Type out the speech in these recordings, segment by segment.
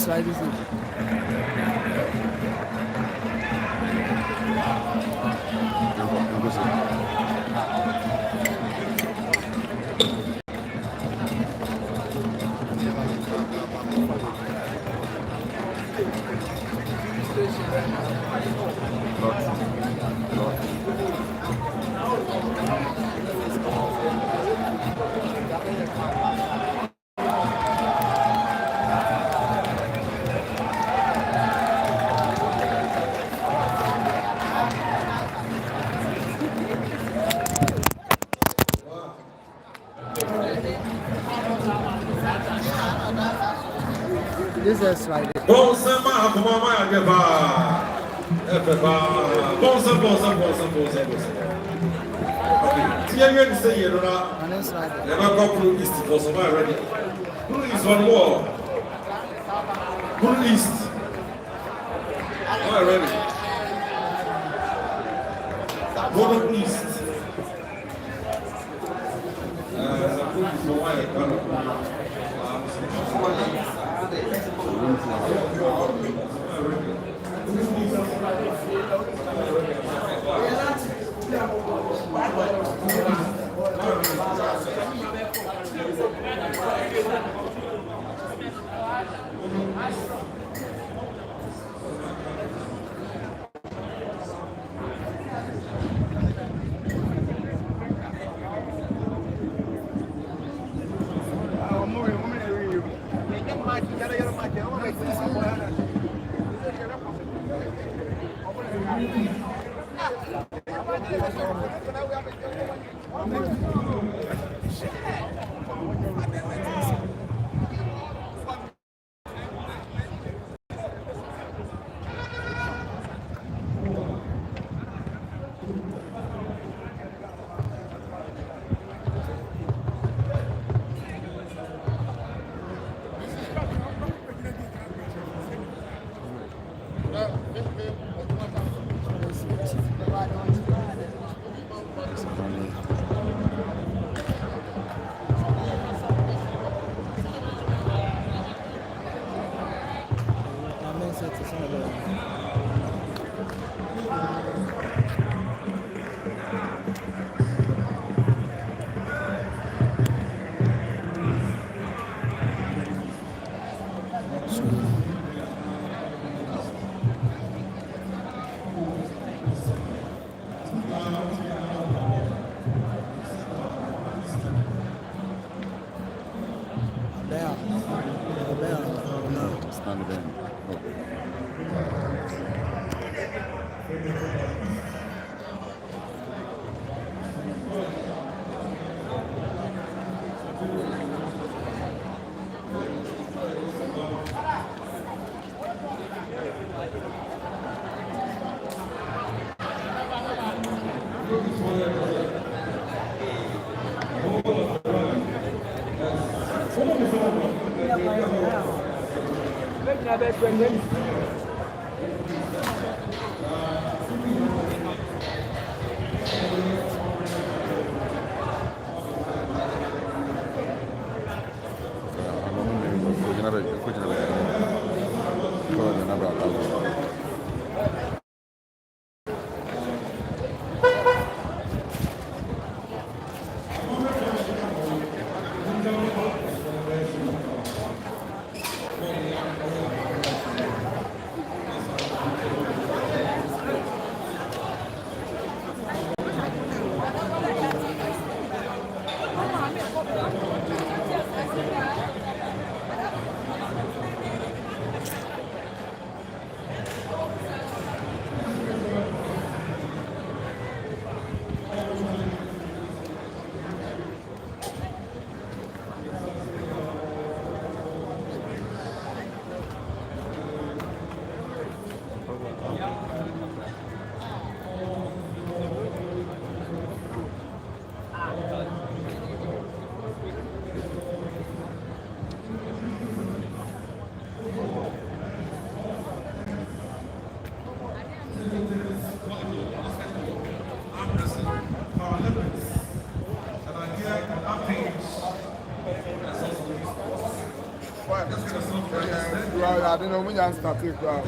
Slide is this is slide. Bonsa never go through east for some already. Who is one more? Who east? Already. Go east. don't know when you start to go.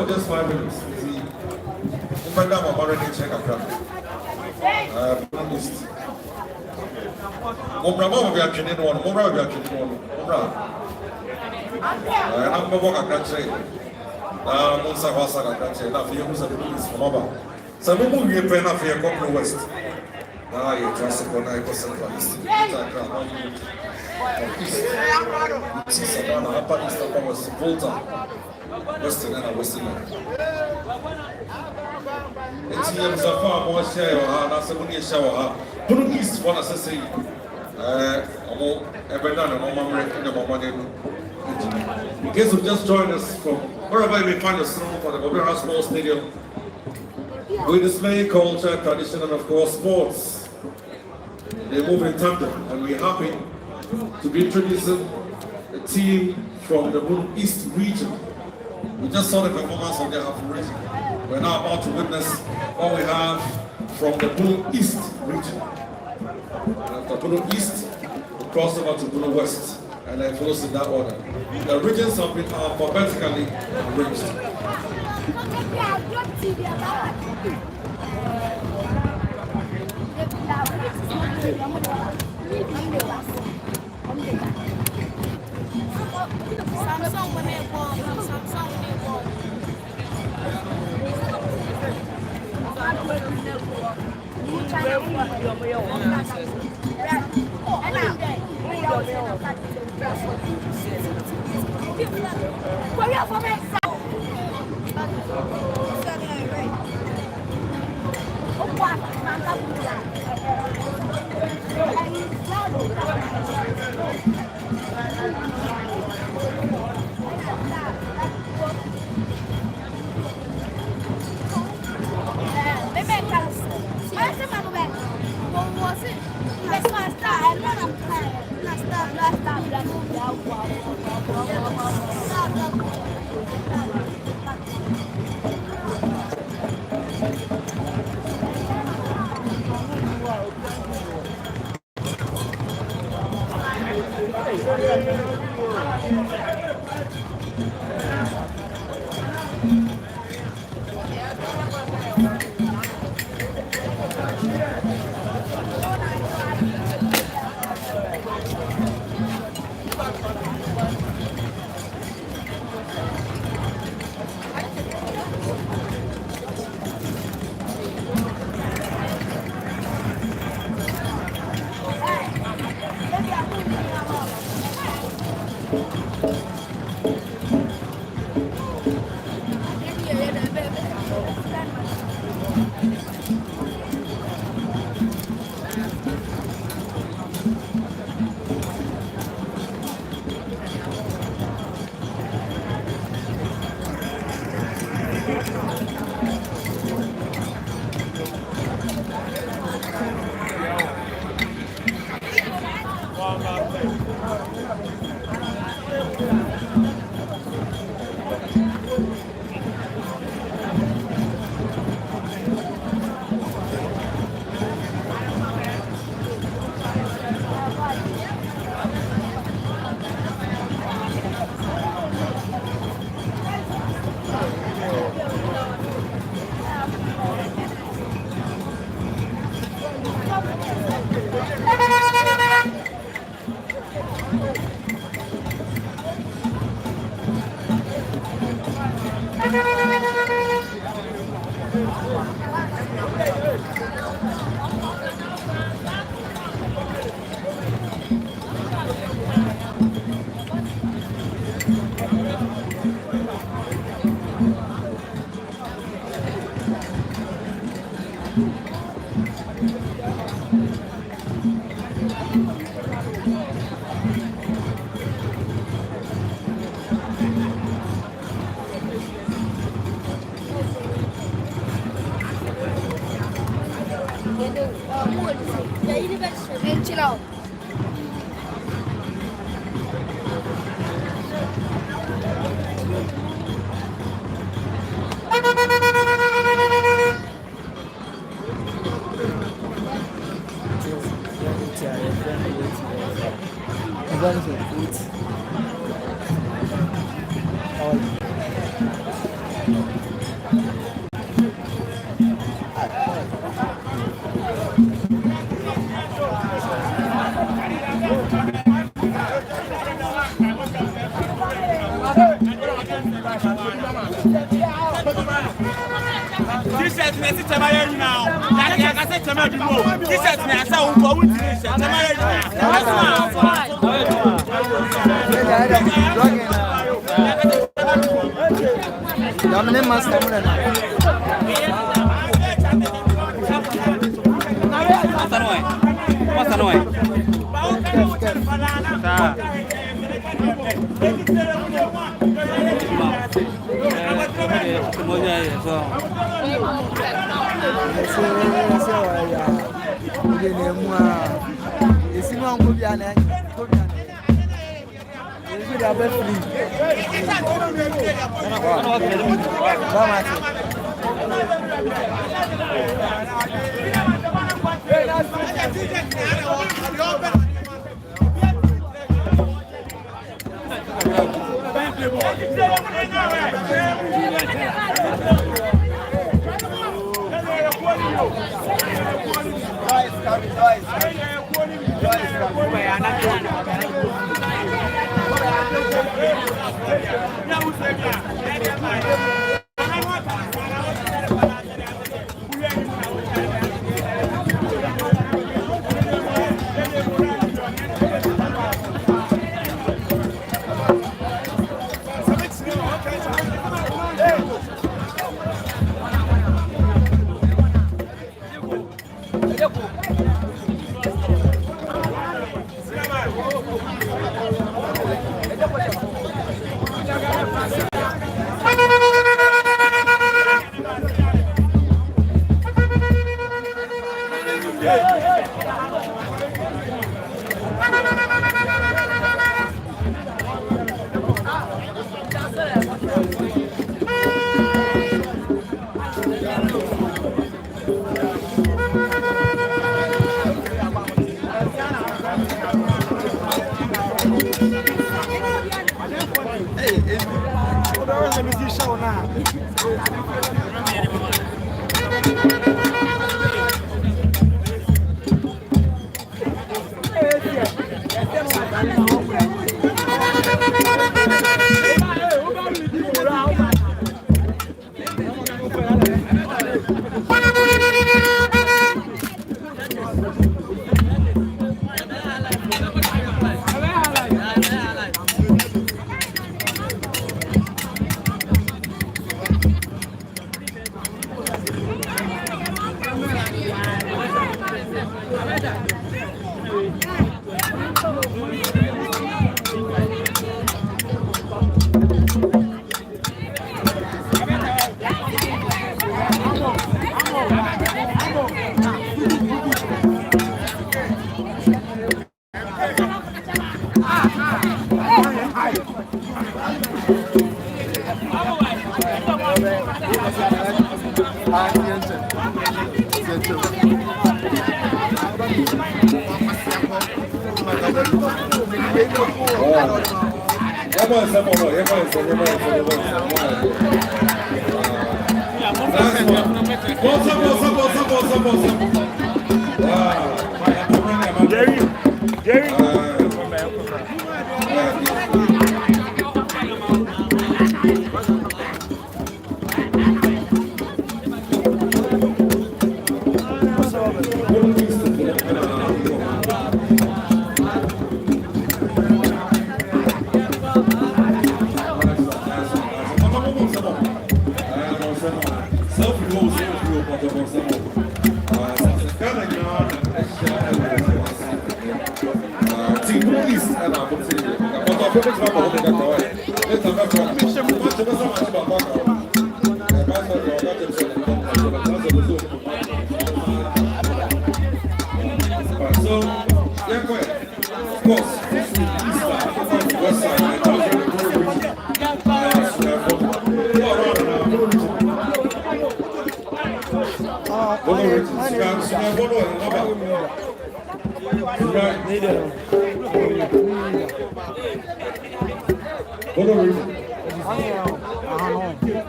Just 5 minutes. See, I'm already check a crowd. Mobra will be actually one. Mobra will be actually one. Mobra. I'm going to go say. Monsa Wasa can say that you use a police from Oba. So we move your pen off here, come to West. Now you just go now, go central east. Savannah, upper east, upper west, Volta, Western and Western. It's here, Zafar, more share, that's a good shower. Put east, one as I say, every night, I'm in the moment. In case you just joined us from wherever you may find yourself for the Bobera Sports Stadium, we display culture, tradition, and of course sports. They move in tandem, and we're happy to be introducing a team from the Blue East region. We just saw the performance of the Afro region. We're now about to witness what we have from the Blue East region. After Blue East, we cross over to Blue West, and then follows in that order. The regions have been alphabetically arranged.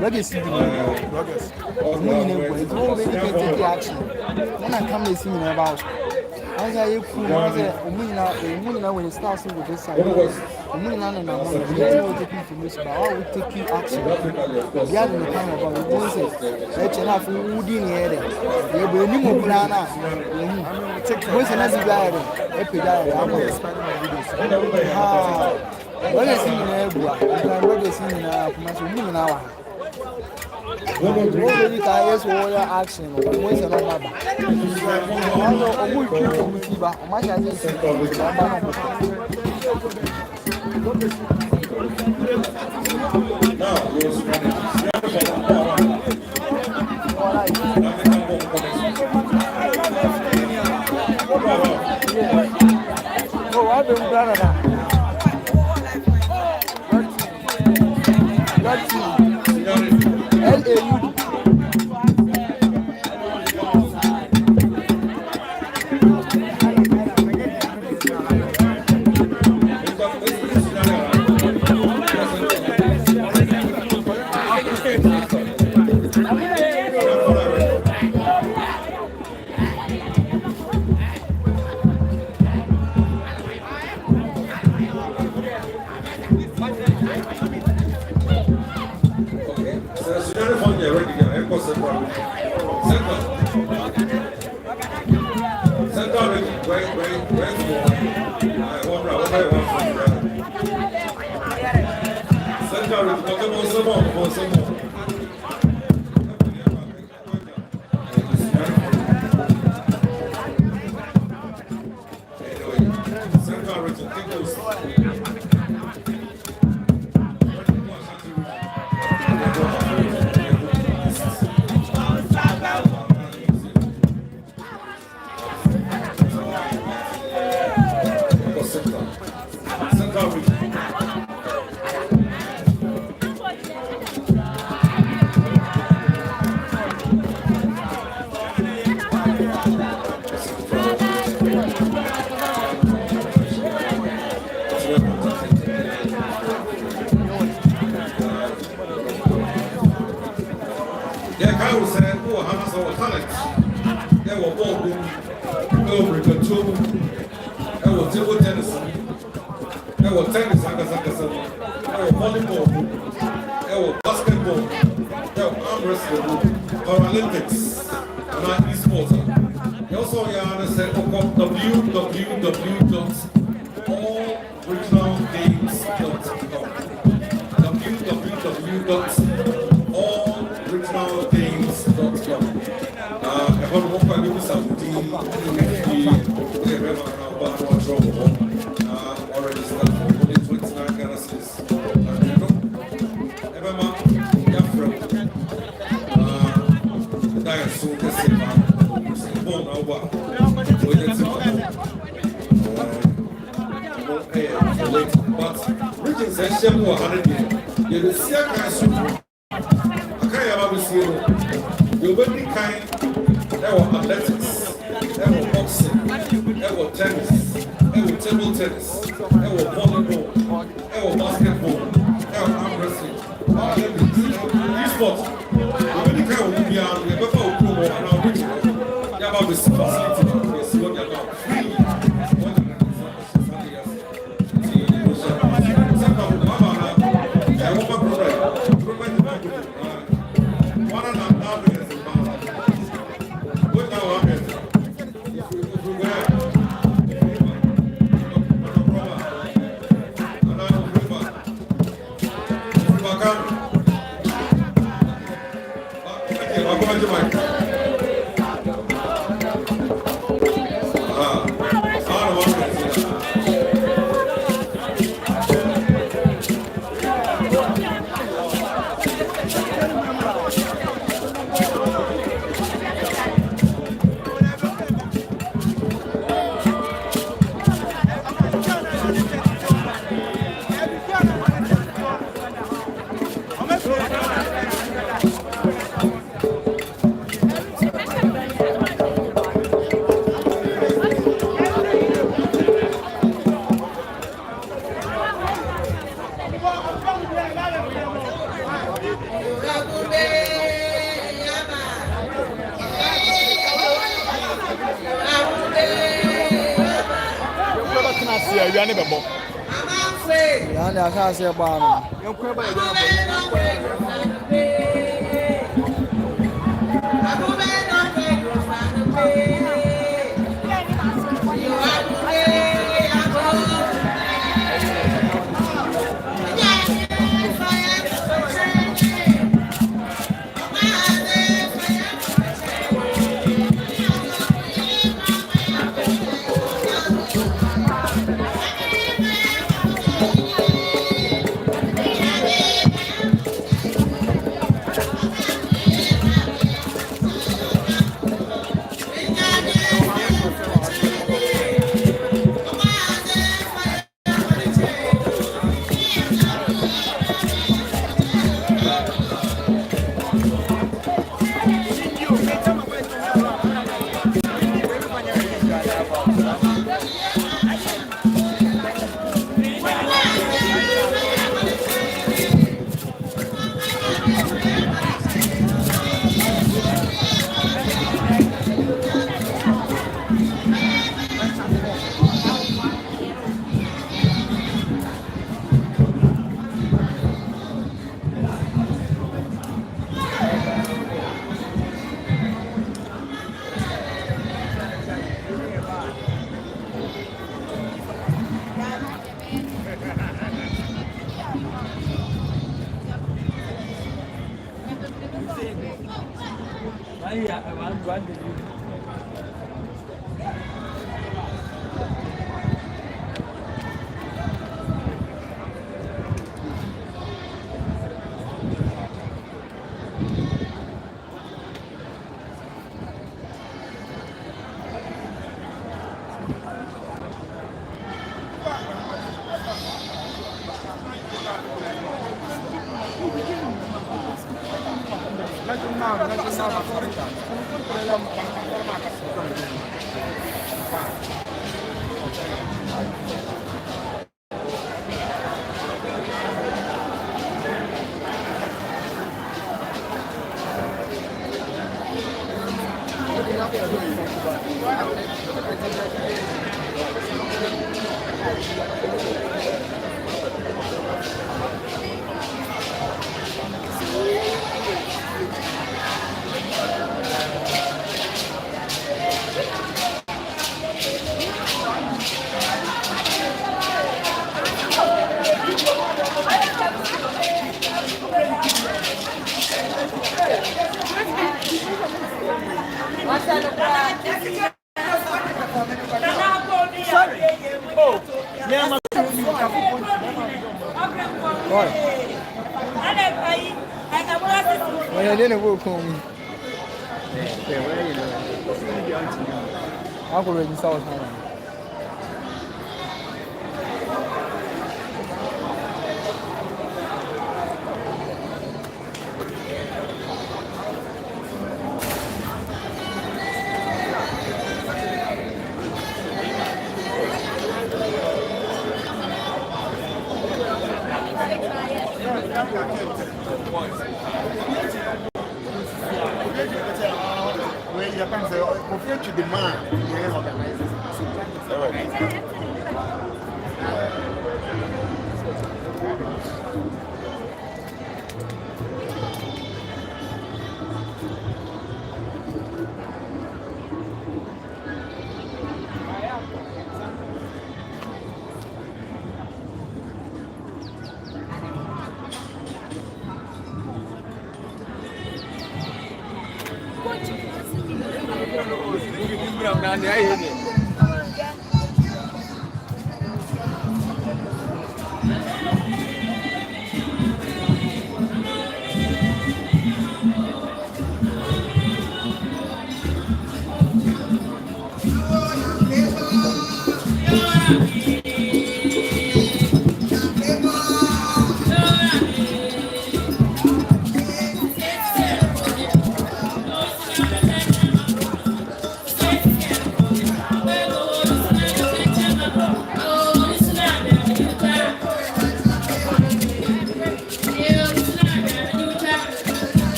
Legacy, action. When I come to see me about, as I when it starts with this side, information, but I will take you action. The other time about the boys, let's have wood in here. You will need more banana. What's another guy? What is in there? What is in there? Nobody carries warrior action. What's another? Oh, I've been done that. L.A.U. aduane bɛbɔ ya na aka ase ba no yɛnkɔ ba aduane I didn't work home. I'll go ready South. To the man,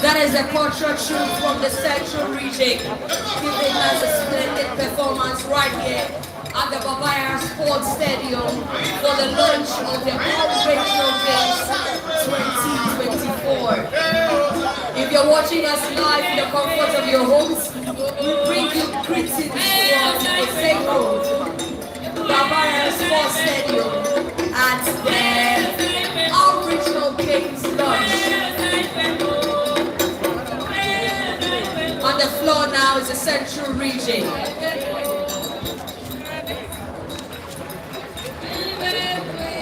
That is a portrait shoot from the Central region, giving us a splendid performance right here at the Baffour Sports Stadium for the launch of the All-Regional Games 2024. If you're watching us live in the comfort of your homes, we bring you greetings from Aseibu Baffour Sports Stadium at the All-Regional Games launch. On the floor now is the Central region.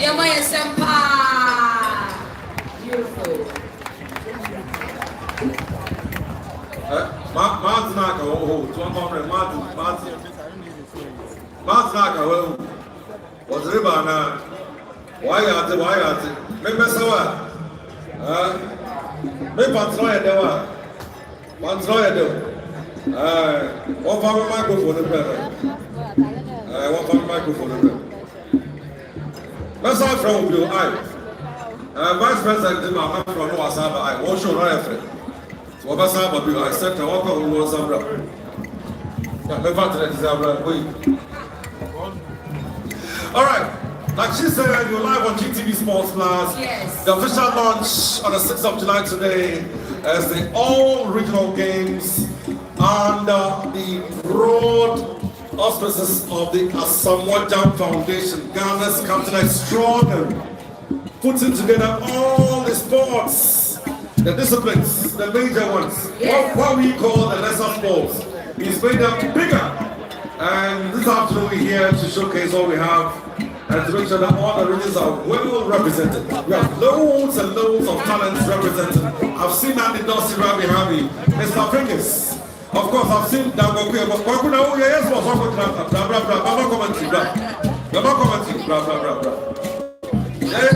Yamaya Sempa. Beautiful. Martinaka, oh, 200 Martinaka, was Ribana. Why are they? Maybe so. Maybe One pound microphone, one pound microphone. Let's start from you. Vice President, I'm from Wasaba. I won't show right after. So, Wasaba, I said to walk on Wasaba. All right. Like she said, you're live on GTV Sports Plus. Yes. The official launch on the 6th of July today as the All-Regional Games under the broad auspices of the Asamoah Gyan Foundation. Ghana's Captain Extraordinary, putting together all the sports, the disciplines, the major ones, yes. what we call the lesser sports. He's made them bigger. And this afternoon we're here to showcase what we have and to make sure that all the regions are well represented. We have loads and loads of talents represented. I've seen Andy Dossi right behind me, Mr. Fingers. Of course, I've seen Dangoku, but Kwakuna, yes, was one good blah, blah, blah, blah, blah, commentary, blah, commentary, blah, blah, blah, blah. Yeah?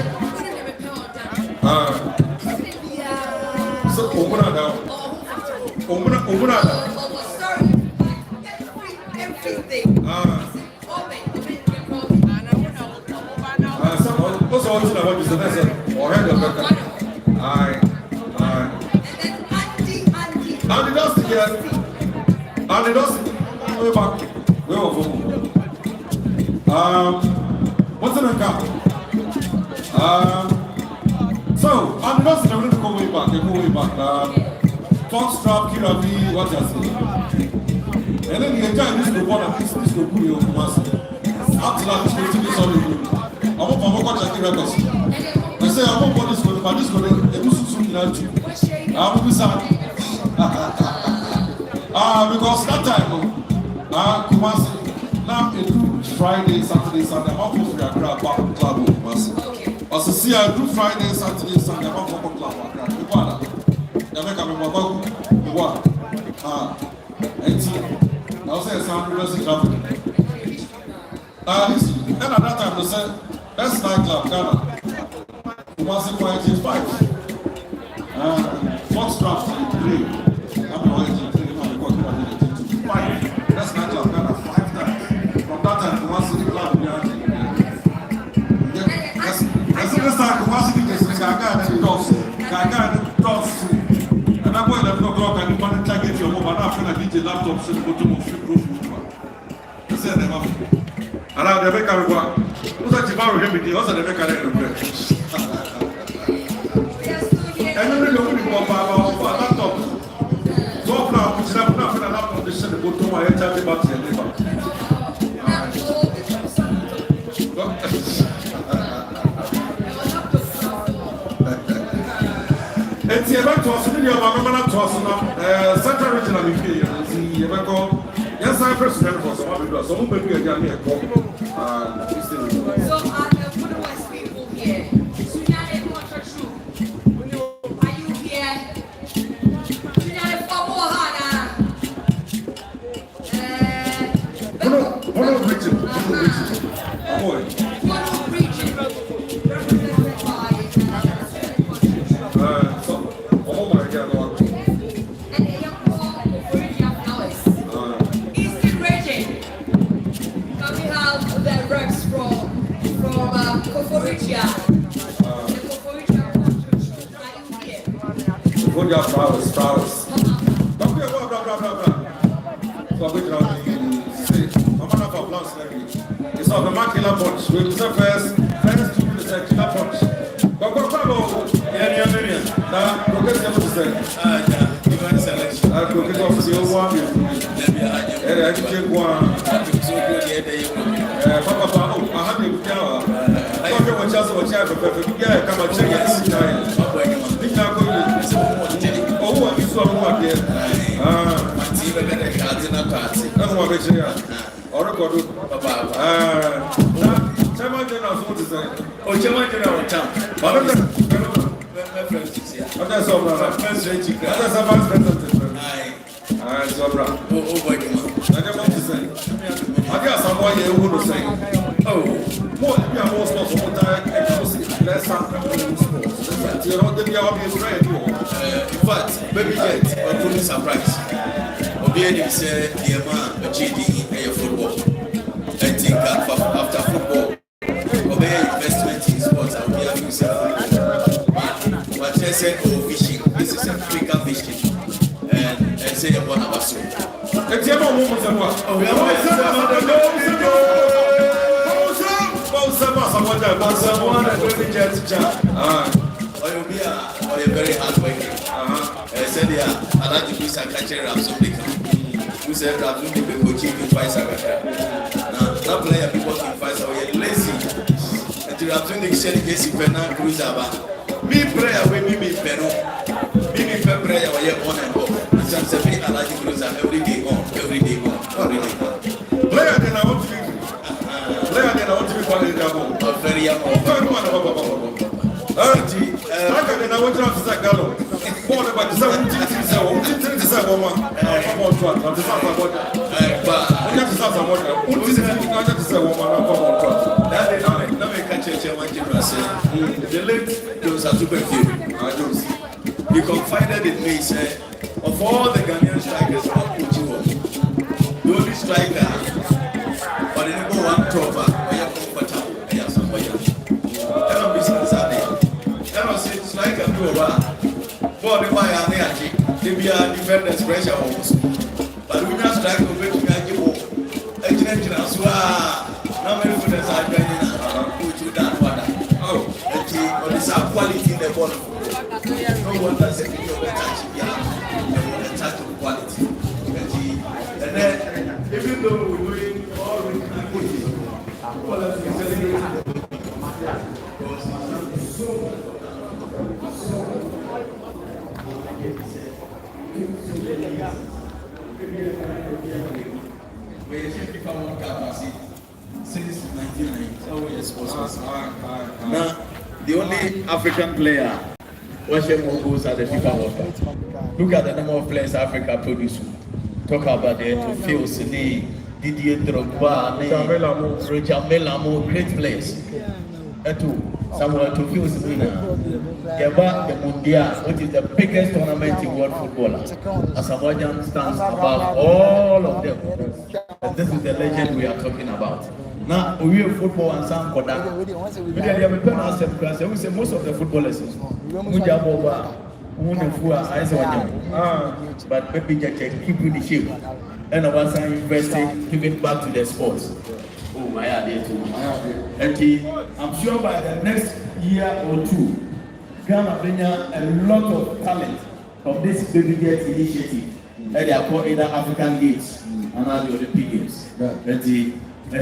So, Omuna down. Omuna down. Also, I want to say that's Oheneba. Aye. And it does here. And it does. Way back. Where was it? What's in the car? So, and it does. I'm going to go way back. Go way back. Foxtrot, Kiravi, what does it? And then the entire this will want this will put you on Kumasi. After that, this will be sorry. I want to go check the records. I say I want this one, but this one, they do something else. I will be sad. Because that time, Kumasi, now it do Friday, Saturday, Sunday. I'm off for a crowd back to club Kumasi. Also, see, I do Friday, Saturday, Sunday. I'm off for club back. You make a move. And I'll say some reversing traffic. And at that time, they said, best nightclub, Ghana. Kumasi Kwarteng 5. Foxtrot 3. I'm not 5. Best nightclub, Ghana, 5 times. From that time, Kumasi club, that's the first time Kumasi gets Gaga and dogs. Gaga and dogs. And I'm going to 11 o'clock and you want to get your mobile. I'm going to get your laptop so you go to my free profile. said them. And I'll never carry one. Who's that you borrow him with you? Also, never carry him. And then the only one about laptop. So now, which I'm not going to laptop, this is the good to my head, tell me about the liver. And the event was really about Mamma Tossana, Central Regional Imperial, the event. Yes, I'm president for some people, so who may be a young man. So, I'm one of West people here. Sunyane Mochachu. Are you here? Sunyane Famohana. One of region. Represented by so, oh my God. And the young original flowers. Eastern region. Can we have the reps from Koforitia? The Koforitia are you here? Good job, flowers. Don't be a blah. So I'm going to say, I'm going to have a blast like this. It's on the Makila Punch. We'll say first 2 minutes at Kila Punch. Go, yeah. Now, go get them to say. Divine selection. I'll go get off the old one. I can one. Papa, I have you tower. I don't know what else was happening, but yeah, come and check it. Oh, you saw one here. That's what we say. Or go to Papa. Chairman General, what is that? Oh, Chairman General, town. That's all right. That's a vice president. Aye, so right. Oh, boy, come on. I don't want to say. I guess I'm why you would say. Oh, more sports, more time, less sports. You know, they are being ready. In fact, baby jet, or truly surprise. Obeying say, dear man, a GD in football. I think after football, obey investment in sports. I'll be having to say, what I said, fishing. This is African fishing. And say, one of us. Let's have a moment. Oh, we are very hard working. I said, yeah, I like to be a catcher of something. Who said, I'm going to be coaching in five seconds. Now, that player people can fight away lazy. And you have to make sure case if you're not cruiser. Me prayer with me, Peru. Me prayer where you're on and off. Just a bit, I like to cruiser every day on. Player, then I want to be. Player, then I want to be quality. Very young. I want to have that gallo. What about the 77 woman? The late Aseibu Amanfi, he confided in me, said, of all the Ghanaian strikers, the only striker, but the number one topper, we are comfortable. We are Asamoah Gyan. And I'm business at it. And I said, it's like a new one. For the buyer, they be a defender's pressure almost. But we just strike over to get you. Engine as well. Now, many footers are going to put you down. Oh, and the quality in the ball. No one does it. Touch quality. And then, even though we're doing all we can put it, all of us since 1990. Now, the only African player watching more goals at the FIFA World Cup. Look at the number of players Africa produces. Talk about the Phil Sidi, Didier Drogba, Roger Melamo, great players. And to Samuel to Phil Sidi, the Mundial, which is the biggest tournament in world football. Asamoah Gyan stands above all of them. And this is the legend we are talking about. Now, we have football and some for that. We say most of the footballers, wonderful as but maybe just keep in the shape. And I was investing, give it back to the sports. Oh, my idea too. Okay, I'm sure by the next year or two, Ghana bring a lot of talent from this baby jet initiative. And they are called either African Games and now the Olympic Games. Let's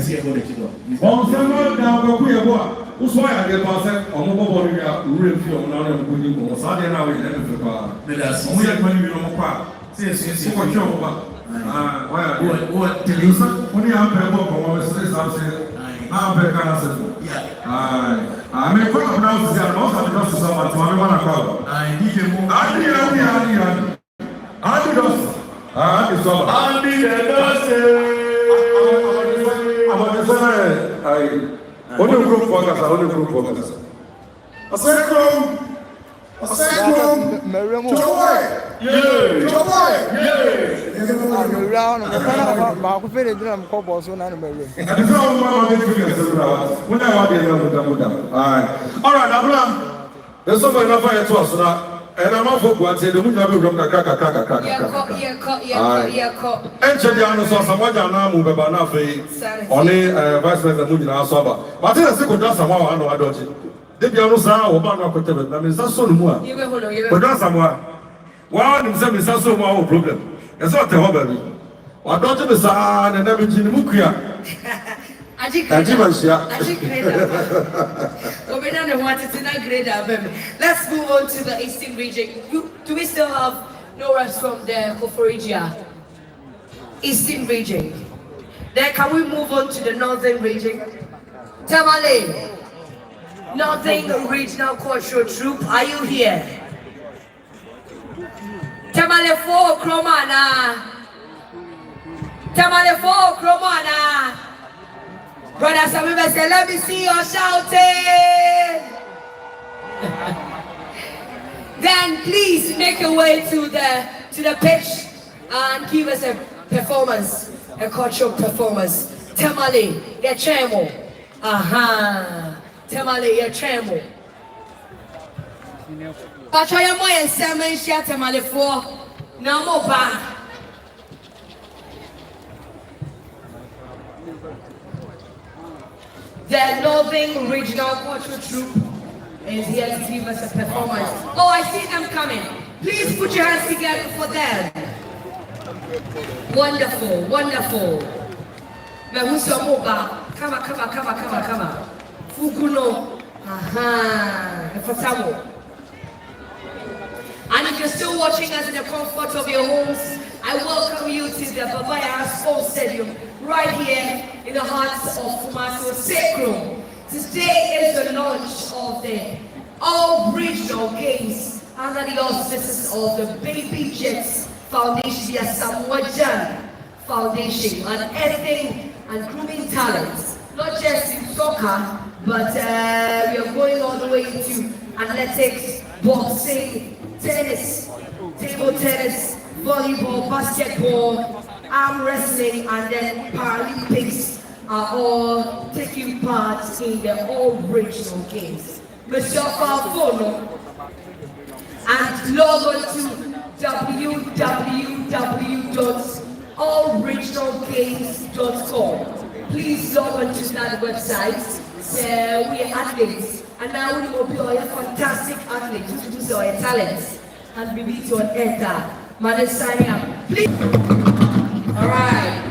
see what they do. On summer now, go here, boy. Who's why I get past on mobile body, real few on our good or Saturday now in Africa. That's only like when you know what. See, what you're about. What tell you, when you have a book or something, I'm very kind. Yeah. I may come now to say, I'm also just so much. I want to call. I need you more. I need only group focus. Aseibu Alright, there's somebody not fire to us now. And I'm not for what say the moon have been and Chadiano saw someone now move about nothing. Only Vice President Mujina Saba. But I think that's someone I know I don't. The piano sound or Bano Cotabe, I mean, that's so more. But that's someone. Well, himself is also more problem. It's not the hobby. What don't you decide and everything Mukia? Let's move on to the eastern region. Do we still have no rest from the Koforidua? Eastern region. Then can we move on to the northern region? Tamale, Northern Regional Cultural Troupe, are you here? Tamale 4 Kromana. Tamale 4 Kromana. Brother Samuel say, let me see your shouting. Then please make your way to the pitch and give us a performance, a cultural performance. Tamale, ya chemo. Aha. Tamale, ya chemo. Patraya mo and semen share Tamale 4. No more back. The Northern Regional Cultural Troupe is here to give us a performance. Oh, I see them coming. Please put your hands together for them. Wonderful, wonderful. Come. Fukuno. Aha. And if you're still watching us in the comfort of your homes, I welcome you to the Babaya Sports Stadium right here in the heart of Kumasi Sacrum. Today is the launch of the all-regional games under the auspices of the Baby Jets Foundation, the Asamoah Gyan Foundation, on editing and grooming talents, not just in soccer, but we are going all the way into athletics, boxing, tennis, table tennis, volleyball, basketball, arm wrestling, and then Paralympics are all taking part in the all-regional games. Mr. Falfono, and log on to www.allregionalgames.com. Please log on to that website. We are athletes, and now we will be all fantastic athletes who use our talents and be with you on enter. Madam, sign up, please. All right.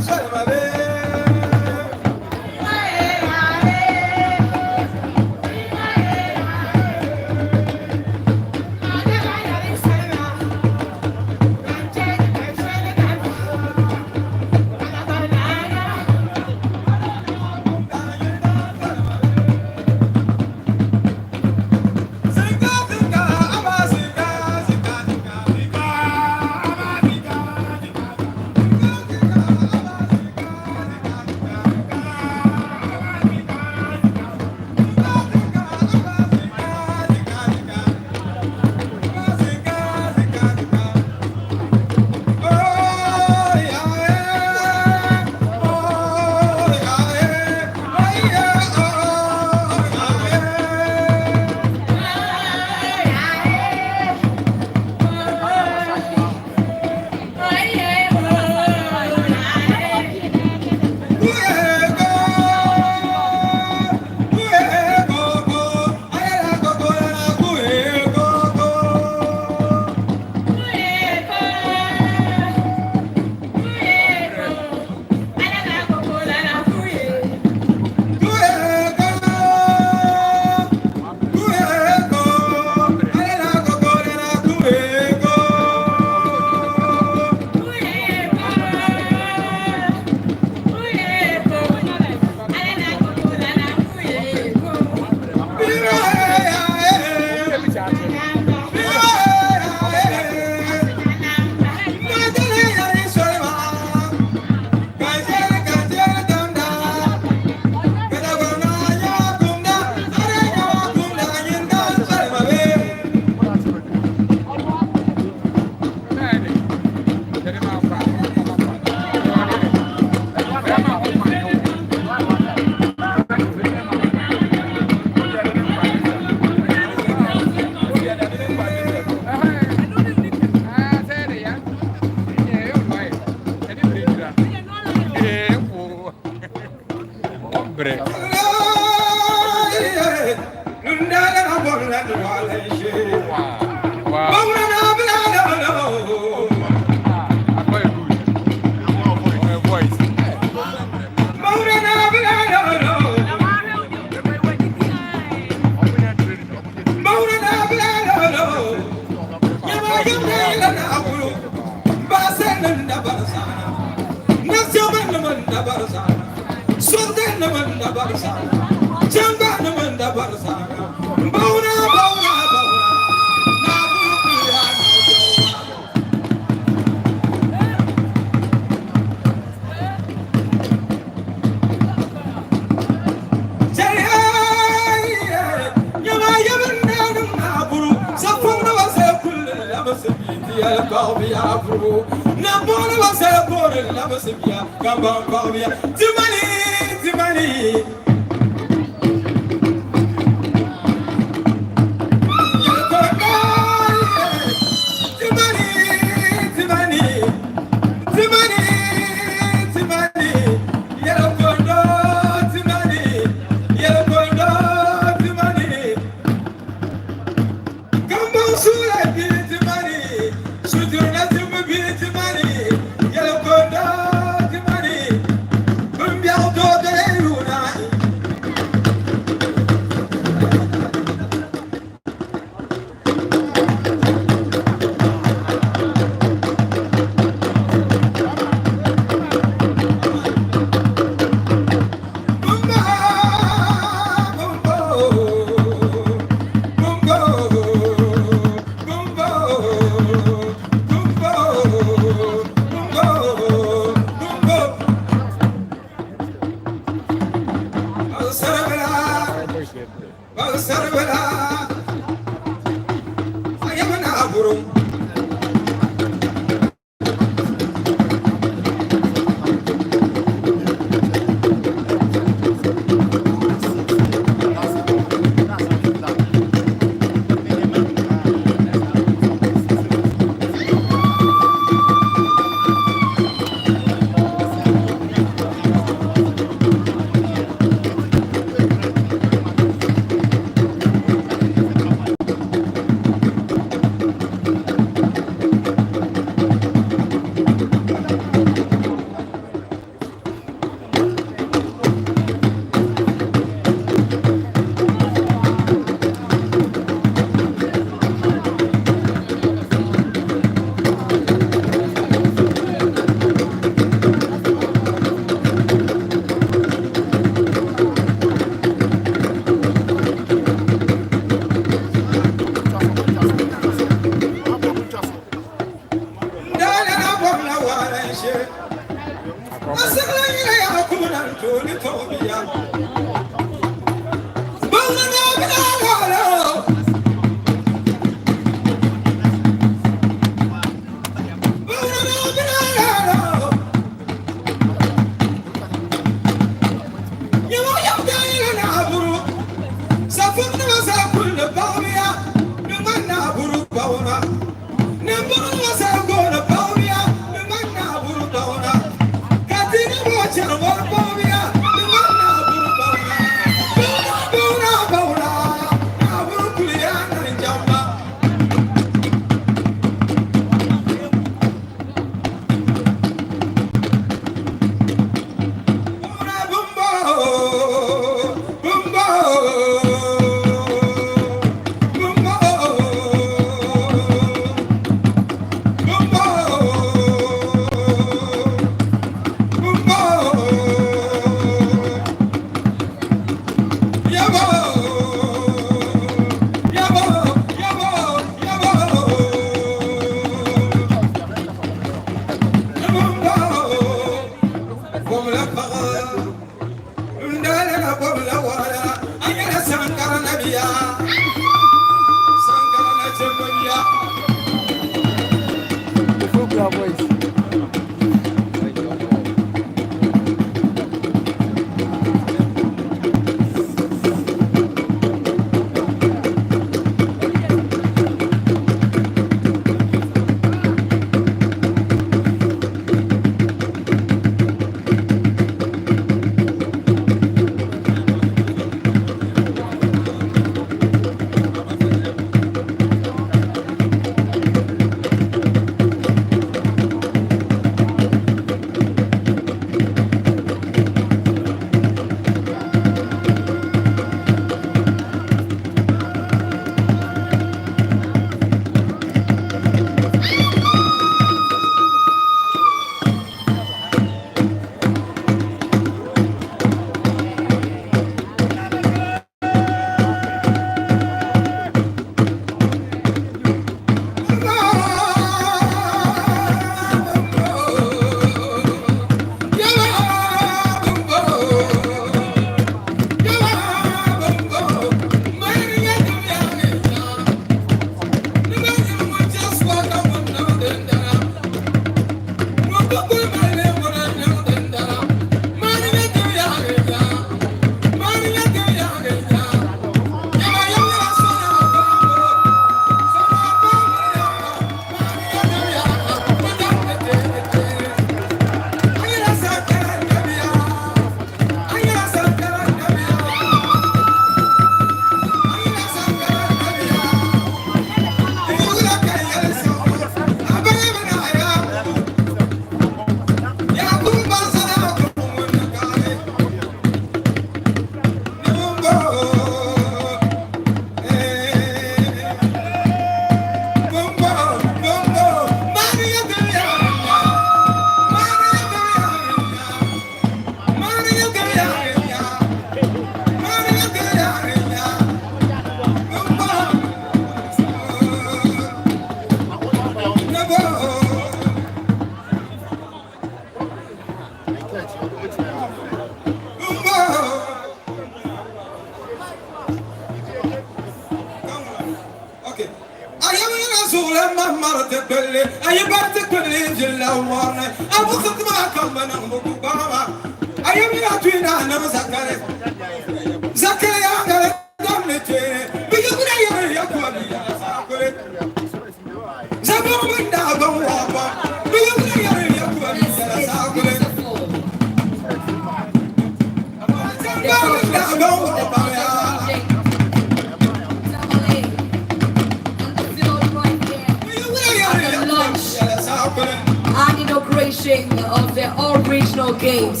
And inauguration of the original games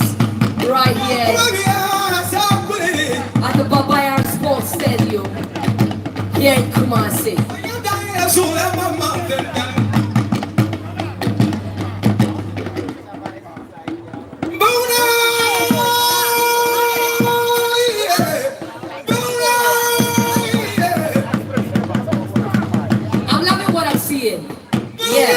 right here at the Baffour Sports Stadium here in Kumasi. I'm loving what I'm seeing. Yeah.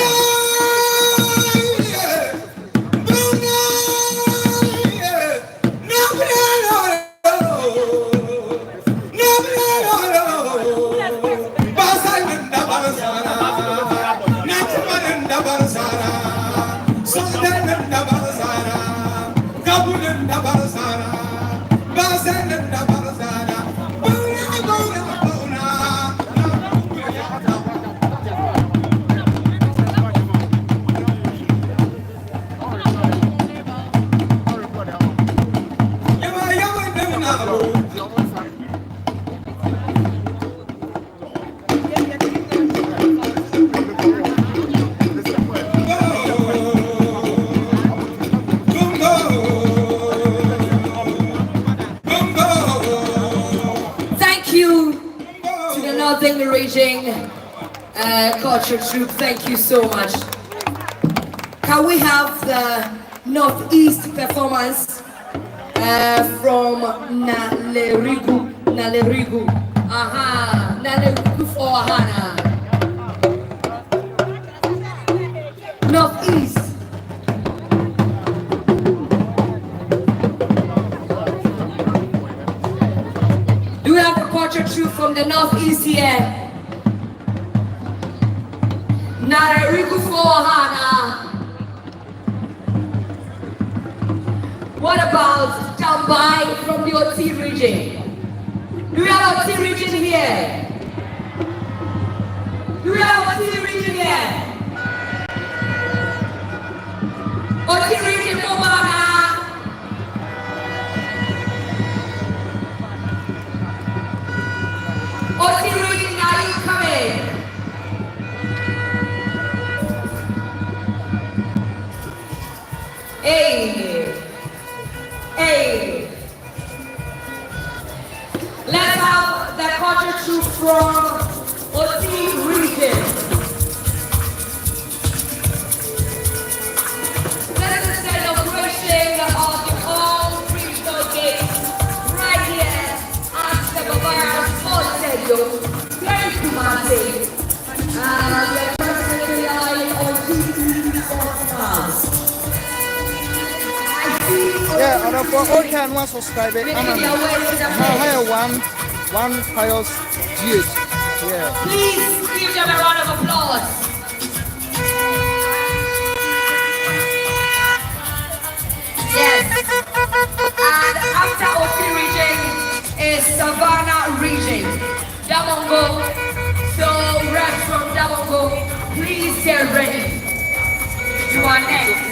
Culture Troop, thank you so much. Can we have the Northeast performance from Nalerigu? Aha, Nalerigu for Hana. Northeast. Do we have the Culture Troop from the Northeast here? Nalerigu for Hana. What about Tambai from the Oti region? Do we have Oti region here? Do we have Oti region here? Oti region for Hana. Oti region, are you coming? Hey, hey. Let's have the Culture Troop from Oti region. This is the celebration of the all regional games right here at the Baffour Sports Stadium here in Kumasi. And we're currently live on TV Sports. Yeah, and for all can one subscribe it. I'm one pious GH. Yeah. Please give them a round of applause. Yes. And after Oti region is Savannah region. Damongo. So reps from Damongo, please get ready to our next.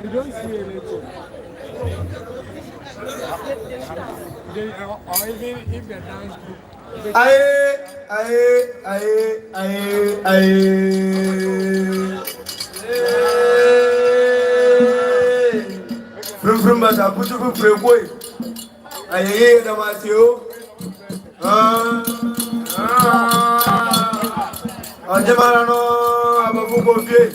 You don't see anything. Or even if the dance group. From but I put you for a boy. I hear the Matthew. Jamarano, I'm a football game.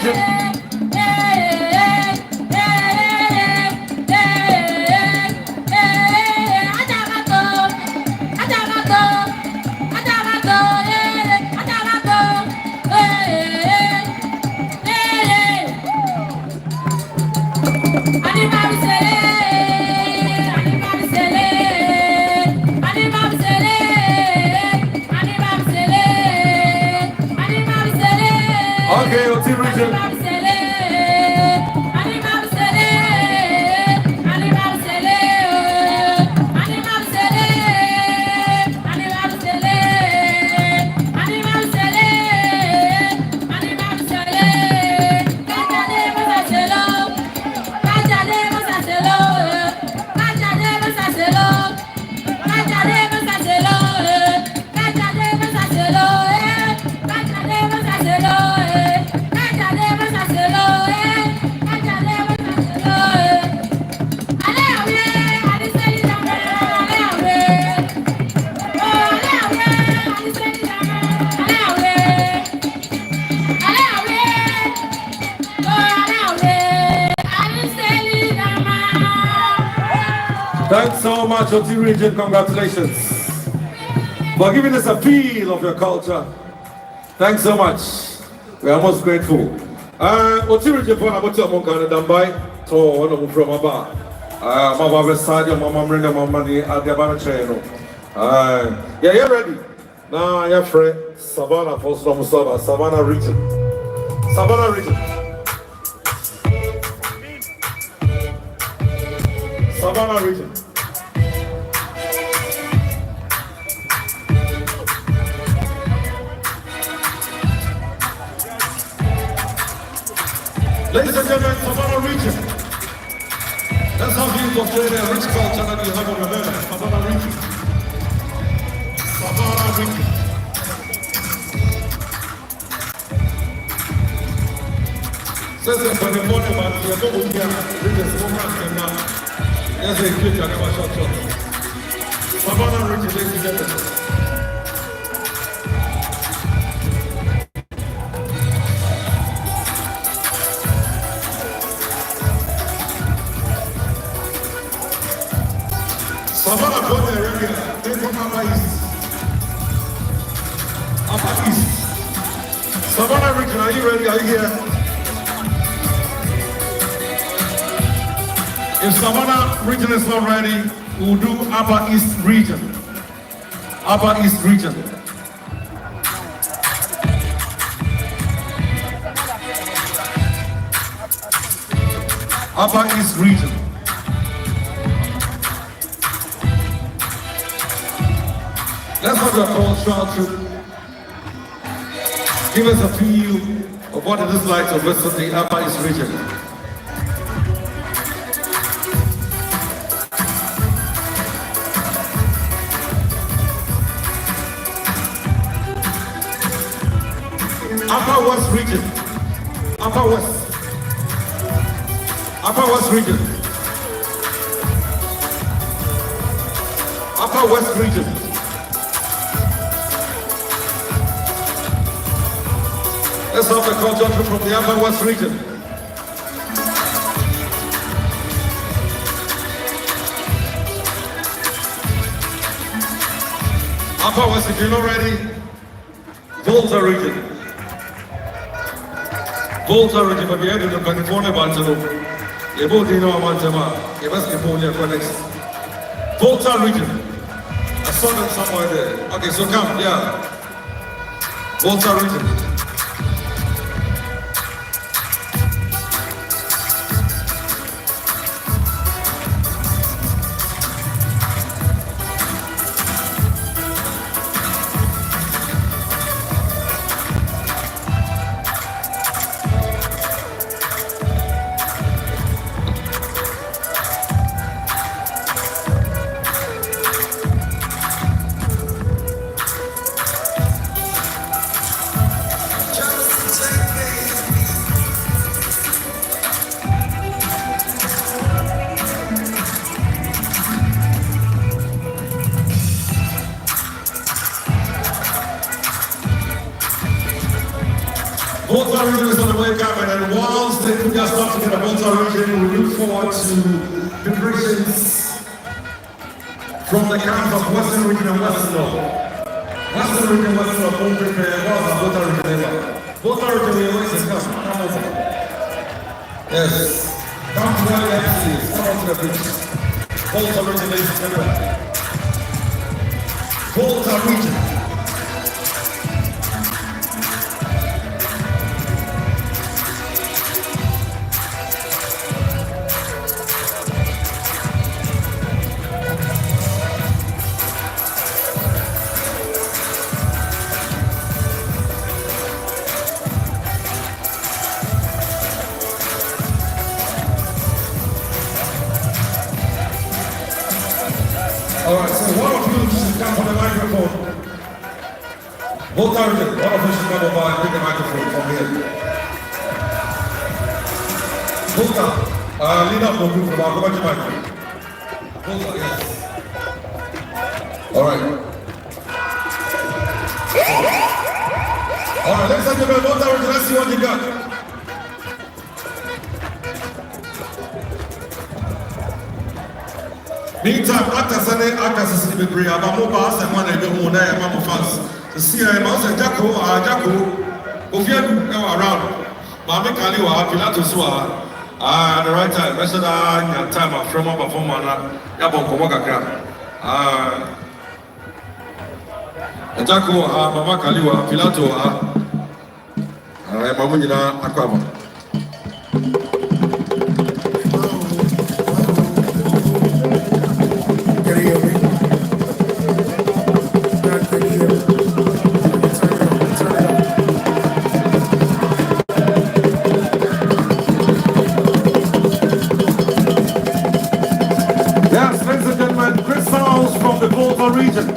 region. Okay, Oti region. Thanks so much, Oti region. Congratulations for giving us a feel of your culture. Thanks so much. We are most grateful. Oti region for about your monk and Dambai. So one of them from Aba. Mama Vesadio, Mama Mrina, Mama Ni Adiabana Cheno. Yeah, you're ready. Now you're friend Savannah for Musaba, Savannah region. Savannah region. Savannah region. Ladies and gentlemen, Savannah region. That's how you portray the rich culture that you have over there. Savannah region. Savannah region. Says that for the morning, but we are going to hear regions from now. There's a clip I never shot. Savannah region, ladies and gentlemen. Savannah got there regular. They come Upper East. Upper East. Savannah region, are you ready? Are you here? If Savannah region is not ready, we'll do Upper East region. Upper East region. Upper East region. Let's have a cultural trip. Give us a feel of what it is like to visit the Upper East region. Upper West region. Upper West. Upper West region. Upper West region. Let's have the culture from the Upper West region. Upper West, if you're not ready, Volta region. Volta region, but we have the California Bantalo. You both know Amantama. You must be born here for next. Volta region. I saw that somewhere there. Okay, so come, yeah. Volta region. and once they put their stuff together, Volta region, we look forward to preparations from the camps of Western region and Western Laud. Western region, Western Laud, don't prepare. What's the Volta region ever? Volta region, we always come over. Yes. Come to where the MC is. Come on to the bridge. Volta region, ladies and gentlemen. Volta region. All right, so one of you should come on the microphone. Both are one of you should come over and take the microphone from here. Both are. Lead up the group from our commercial microphone. Both are, yes. All right. All right, ladies and gentlemen, both are, let's see what you got. Meantime, actors and actresses in the Bria, Bamoba, and one and one day, Mamma fans. The CIA, Mouse and Jacko, Ophia around. Mamma Kaliwa, Pilatus, the right time, Messada, time from a performer, Yabon Komaka. Jacko, Mamma Kaliwa, Pilato, Mamuna, Aquaba. Region.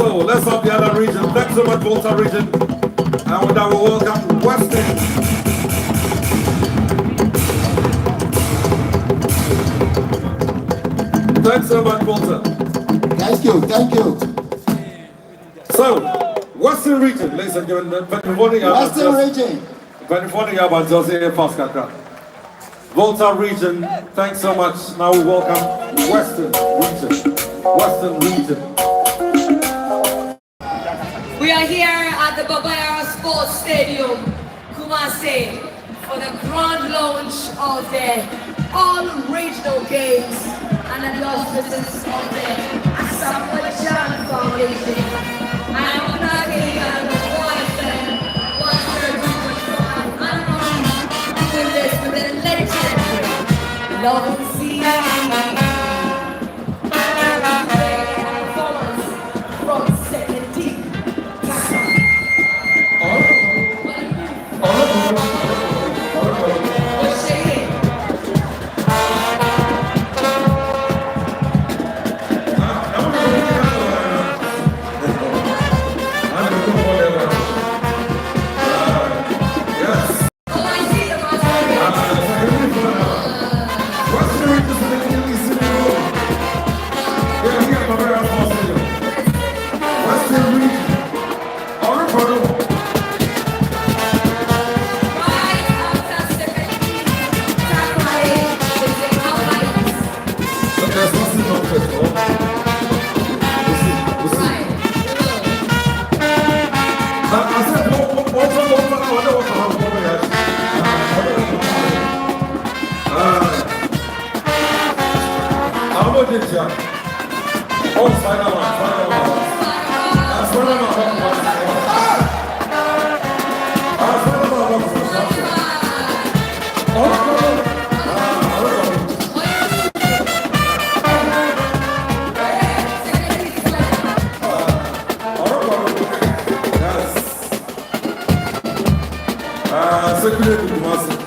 So let's have the other region. Thanks so much, Volta region. And with that, we welcome Western. Thanks so much, Volta. Thank you, thank you. So, Western region, ladies and gentlemen, Western region. Volta region, thanks so much. Now we welcome Western region. Western region. We are here at the Babaya Sports Stadium, Kumasi, for the grand launch of the all-regional games under the auspices of the Asamoah Gyan Foundation. I am Odehyie Keff, Kwarteng, with this, with the legendary Laud performance from Second Deep.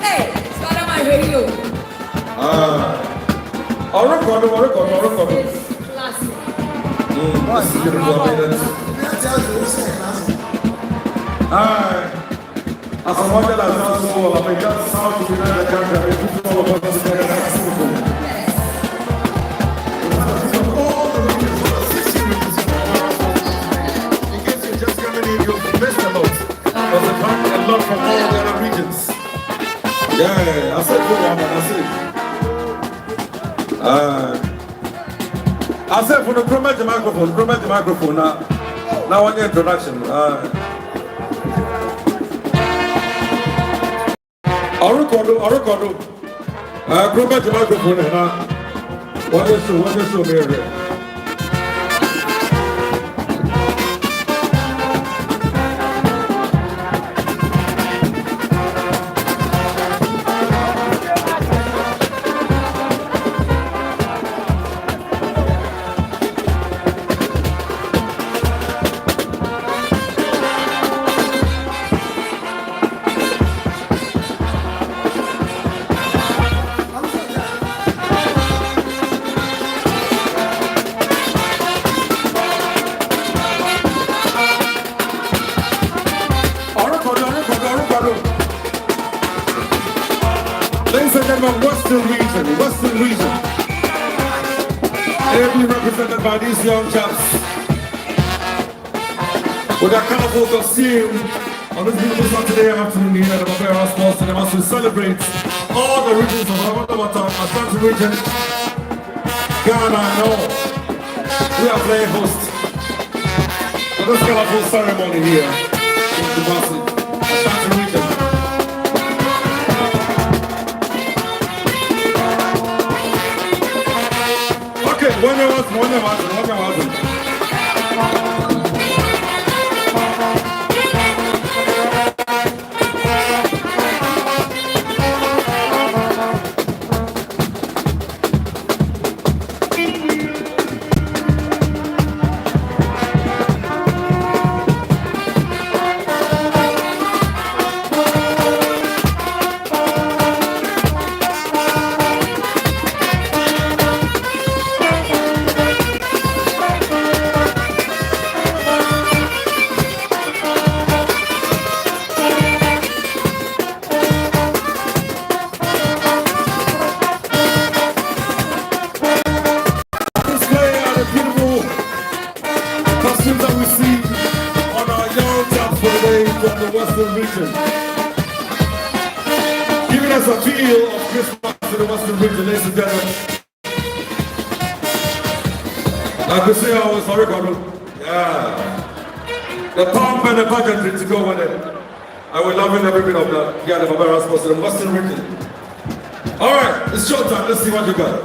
Hey, start on my radio. Asamoah Gyan has done so well. I mean, that's how to unite the country. I mean, put all of us together. That's beautiful. In case you're just coming in, you'll miss a lot. Because they find a lot from all the other regions. Yeah, Aseibu Amanfi. I said for the promote the microphone now on your introduction. I'll record. Promote the microphone now. What is so very? Ladies and gentlemen, Western region. Ably represented by these young chaps. With their colorful costume on this beautiful Saturday afternoon here at the Baffour Sports Stadium as we celebrate all the regions of Ashanti region, Ghana and all. We are playing host for this colorful ceremony here in Kumasi, Ashanti region. Okay, one year was. of the Western region. Giving us a feel of Christmas in the Western region, ladies and gentlemen. Like we say always, for record, yeah. The pomp and the pageantry to go with it. And we're loving every bit of that. Yeah, the Barbara response in the Western region. All right, it's short time. Let's see what you got.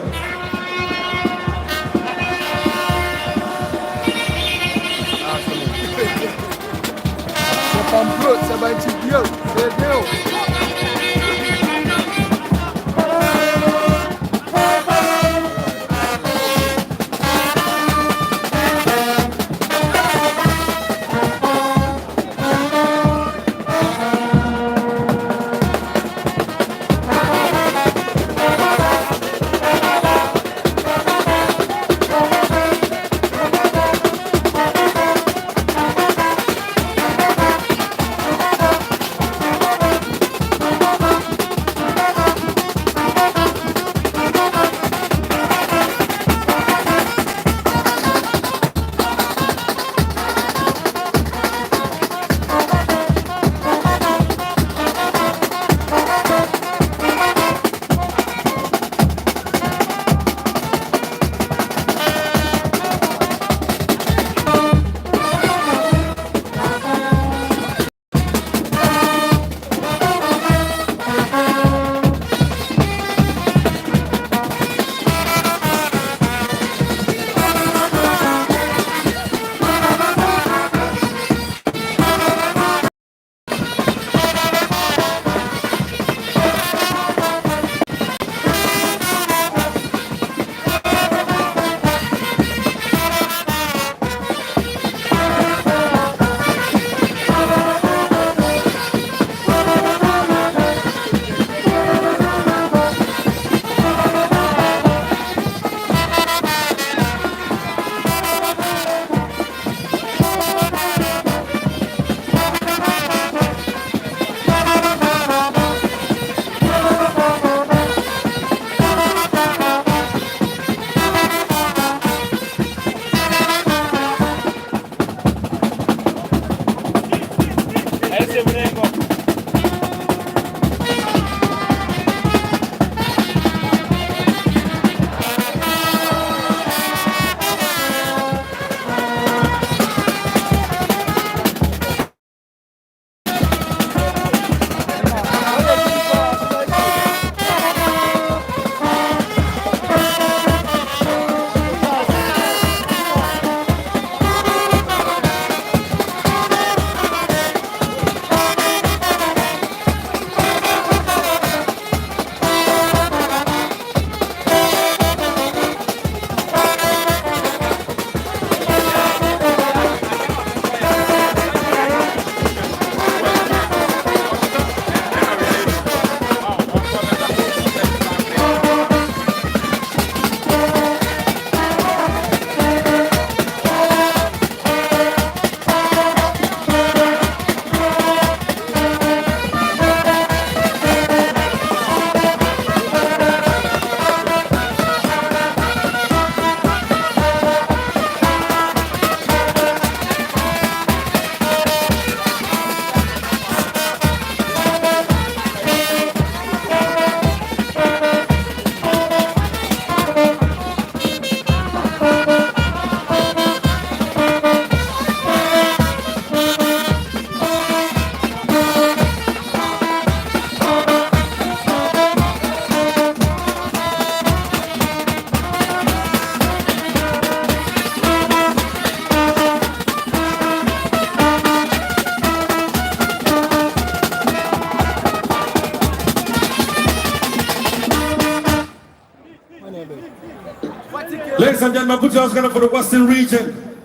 Ladies and gentlemen, put your hands together for the Western region.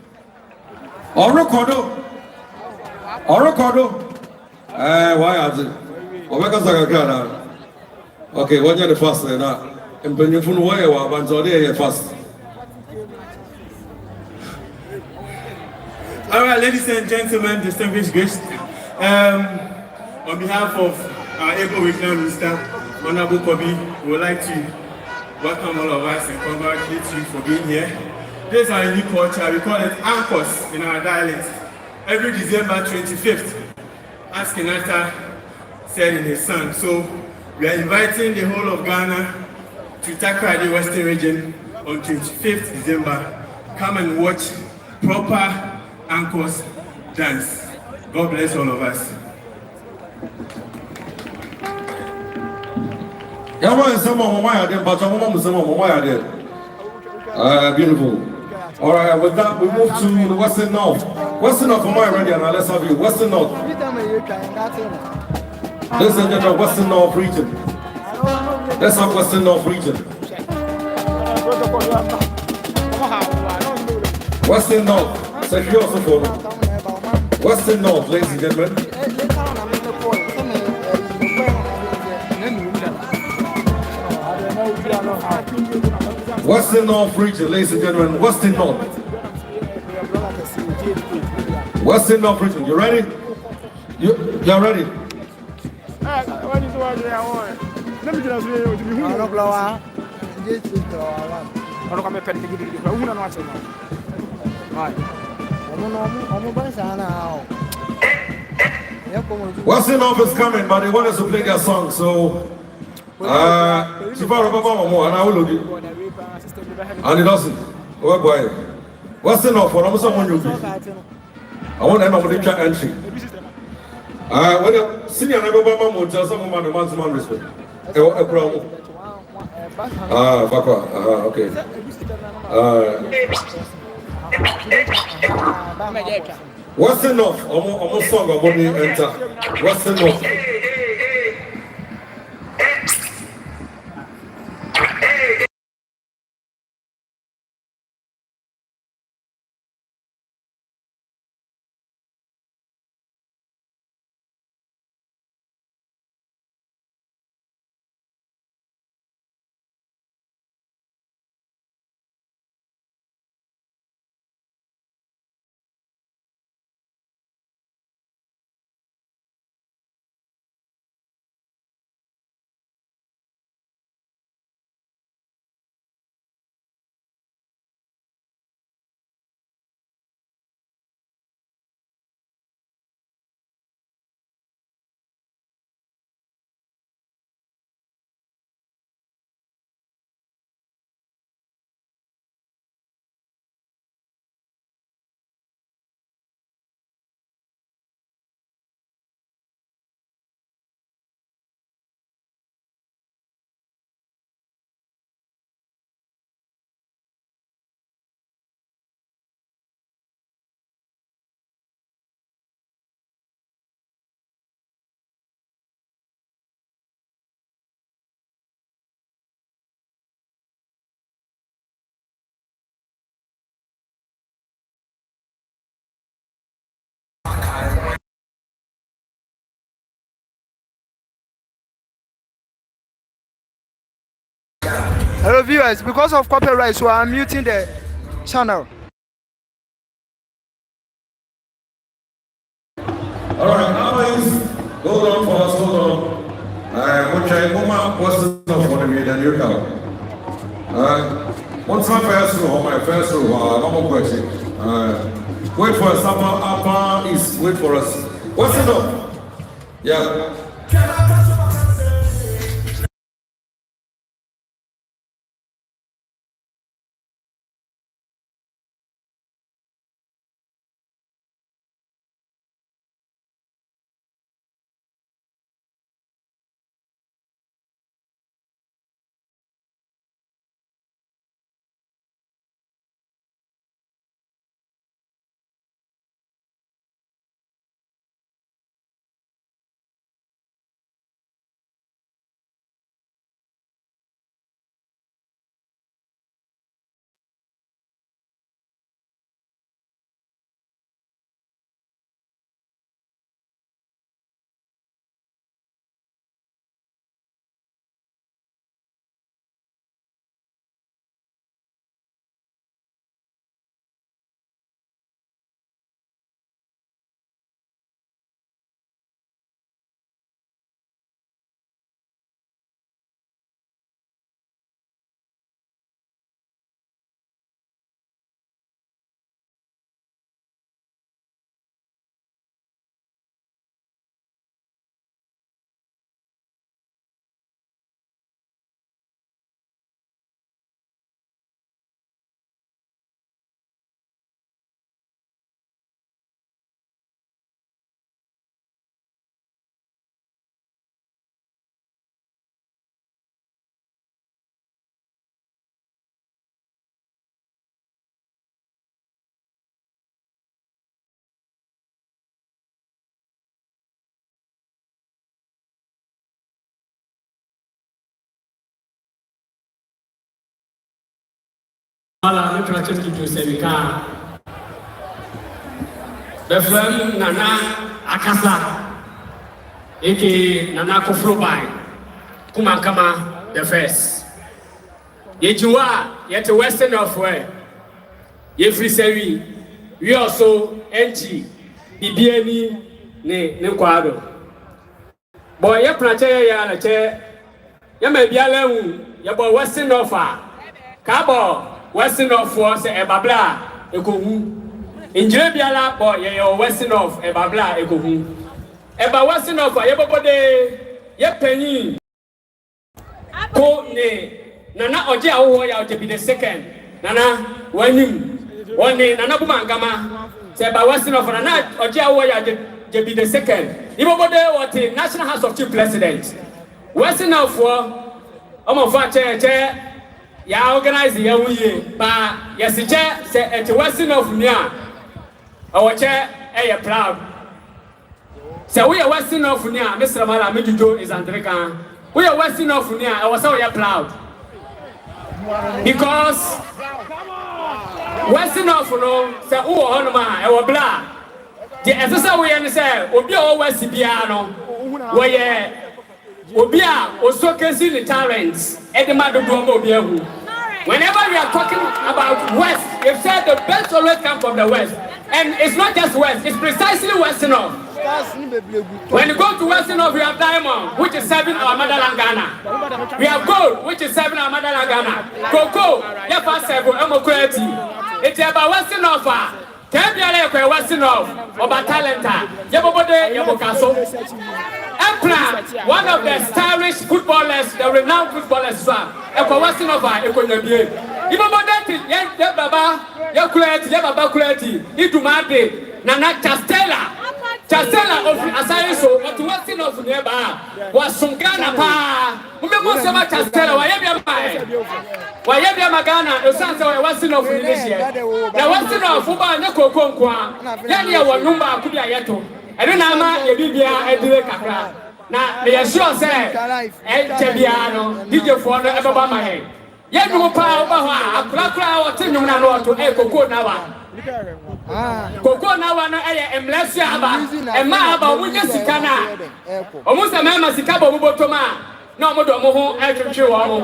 Orokodo. Why are you? Okay, what are the first now? I'm going to first. All right, ladies and gentlemen, distinguished guests, on behalf of our Able Regional Minister, Honorable Kobi, we would like to welcome all of us and congratulate you for being here. This is our unique culture. We call it Anchors in our dialect. Every December 25th, as Kenyatta said in his song. So we are inviting the whole of Ghana to Takoradi Western Region on 25th December. Come and watch proper Anchors dance. God bless all of us. Beautiful. All right, with that, we move to the Western North. Western North, am I ready? Now let's have you. Western North. Ladies and gentlemen, Western North region. Let's have Western North region. Western North. Secure support. Western North, ladies and gentlemen. Western North region, ladies and gentlemen. Western North. Western North region. You ready? You're ready? Western North is coming, but they want us to play their song, so and it doesn't. Oh boy. Western North, what I'm saying, I want to end up with the entry. When the senior Obama will tell someone the maximum respect. Okay. Western North, almost song about the enter. Western North. Hello viewers, because of copyright, so I'm muting the channel. Alright, now is hold on for us, hold on. We'll try what's the number for the media, you come. What's my first row? My first row, one more question. Wait for us, upper east, wait for us. What's the number? Yeah. Ala me try to do Sevika. The friend Nana Akasa, aka Nana Kofrobai, Kumankama the first. Yejua, yet a western of where Yefri Sewi, we also entry, Bibiani, ne quadro. Boy, ya planche ya na che, ya may be alone, ya boy western offer, Cabo, western of was a babla, a cohu. In Jebiala, boy, ya western of a babla, a cohu. Eba western of a yabode, ya penny. Ko ne. Nana Oje awo ya to be the second. Nana one day Nana Bumangama say by Western of Nana Oje awo ya to be the second. Ibobode what the National House of Chief President. Western of omo fa che ya organize ya wuye ba ya si che say at Western of nia. Our che e proud. Say we are Western of nia Mr. Mala Mejujo is Andreka. We are Western of nia I was so proud. Because Western of no say oh honoma e wo bla the exercise we am say obi o West biano where obi a osokesi the talents e de madodo ma obi ahu. Whenever we are talking about West, they've said the best always come from the West, and it's not just West, it's precisely Western of. When you go to Western of, we have diamond, which is serving our motherland Ghana. We have gold, which is serving our motherland Ghana. Cocoa, Yafa Sebo, Emokweti. It's about Western of. Kebiale Western of, about Talenta, Yabobode, Yabokaso. Empla, one of the stylish footballers, the renowned footballers, Eko Western of Ekonabie. Ibobode, Yababa, Yakuleti, Yababa Kuleti, Idumade, Nana Chastela. Chastela of Aseibu, but Western of Neba was some Ghana pa. Remember some Chastela, why Yabia Magana, the sons of Western of Indonesia. The Western of Fuba and Kokonkwa, Yania was Numba Kudia Yato, and then Ama, Yabia, and Dilekaka. Now they are sure say, Chebiano, DJ for the Abama. Yadu Power, Plakra, or Tinuna to Echo Nawa. Koko na wana eye emlesi aba ema aba wunye sikana omusa mema sikaba obotoma na omodo mo ho etwetwe wo mo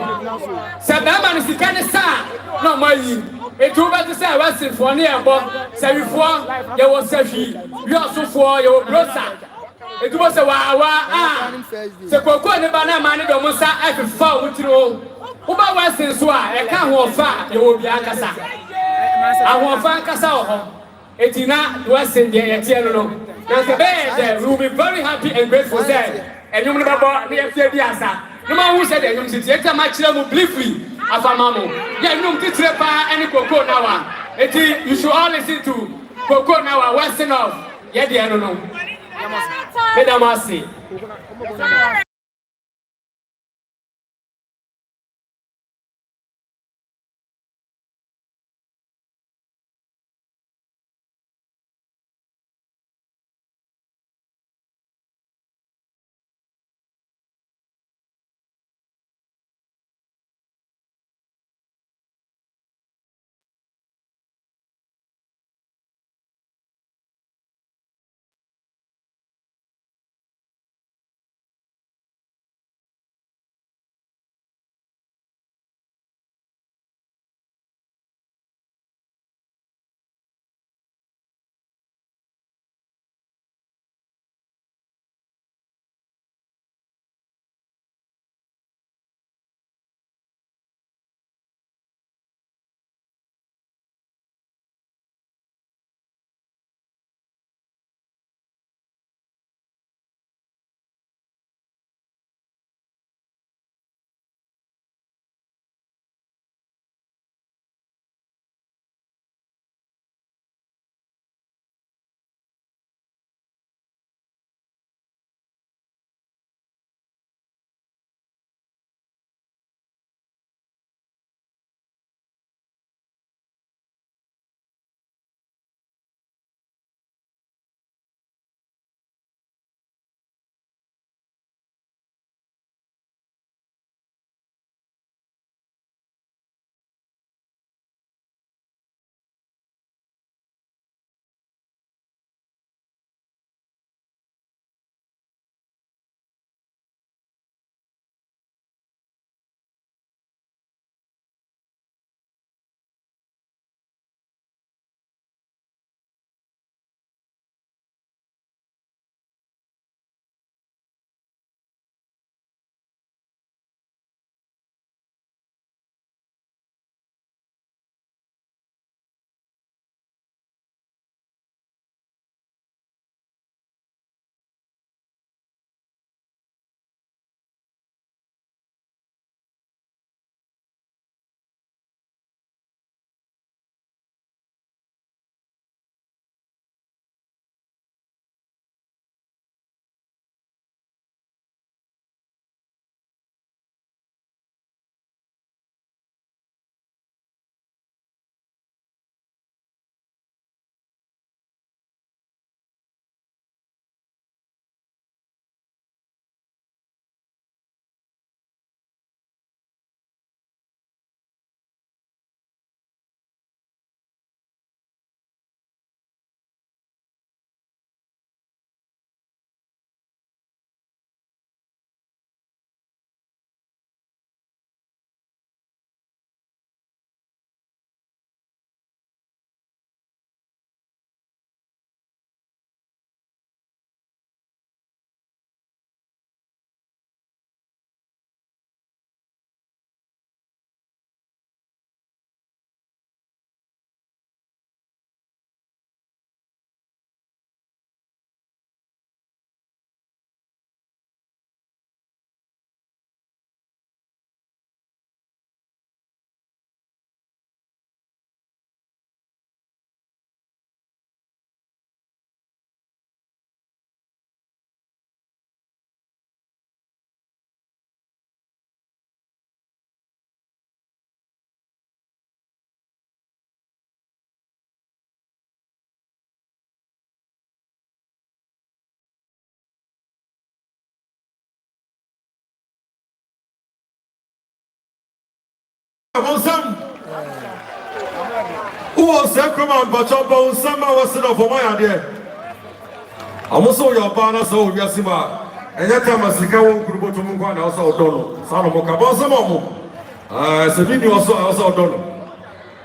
se bema ni sikane sa na omayi etu ba te se wasifo ne ebo sawifo ye wo safi wi osofo ye wo brosa etu bo se wa se koko ne ba na ma ne do mo sa afifa wutiro wo ba wasin so a e ka ho fa ye wo bia kasa ahon fa kasa ho Etina Western no. We will be very happy and grateful there. And you remember near Fiasa. No man who said that you sit a match mu briefly afamamo. Yeah, no titrepa any Coco now. You should all listen to Coco now Western of. Yeah, the no. Medamasi. Bonsam. Who was that come out? But Bonsam was it for my idea. I'm also your banner, so Yasima. And that time I see Kawan Kurubo to Mungo and also Dono. Sanomoka Bonsam. So video also Dono.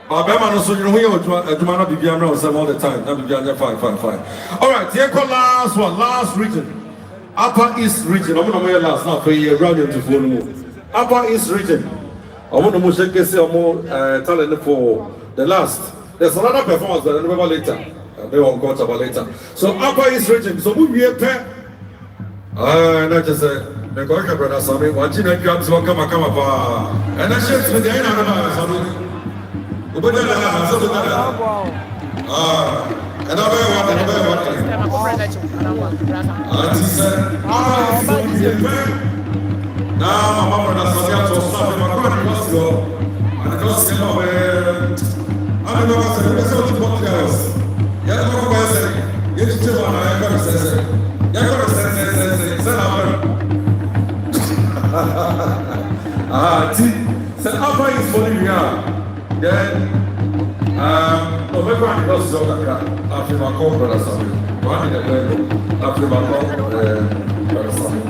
Alabama also you know Jumana Bibiana was all the time. Fine. All right, here come last one, last region. Upper East region. I'm going to last now for a year round to follow. Upper East region. I want to say more talent for the last. There's another performance that I remember later. They won't go about later. So Upper East region. So we are pet. And I just said, the Gorka brother, sorry, watching that grabs one come up. And I shit with the end of the and I now my mother has got to stop my grandmother go. And I just came away. I don't know what's the podcast. Yeah, I'm going to say, you to tell me, I'm going to say, you're going to say, say, Upper is Bolivia. Then, November and August is after my call, brother, sorry. One in the after my call, brother, sorry.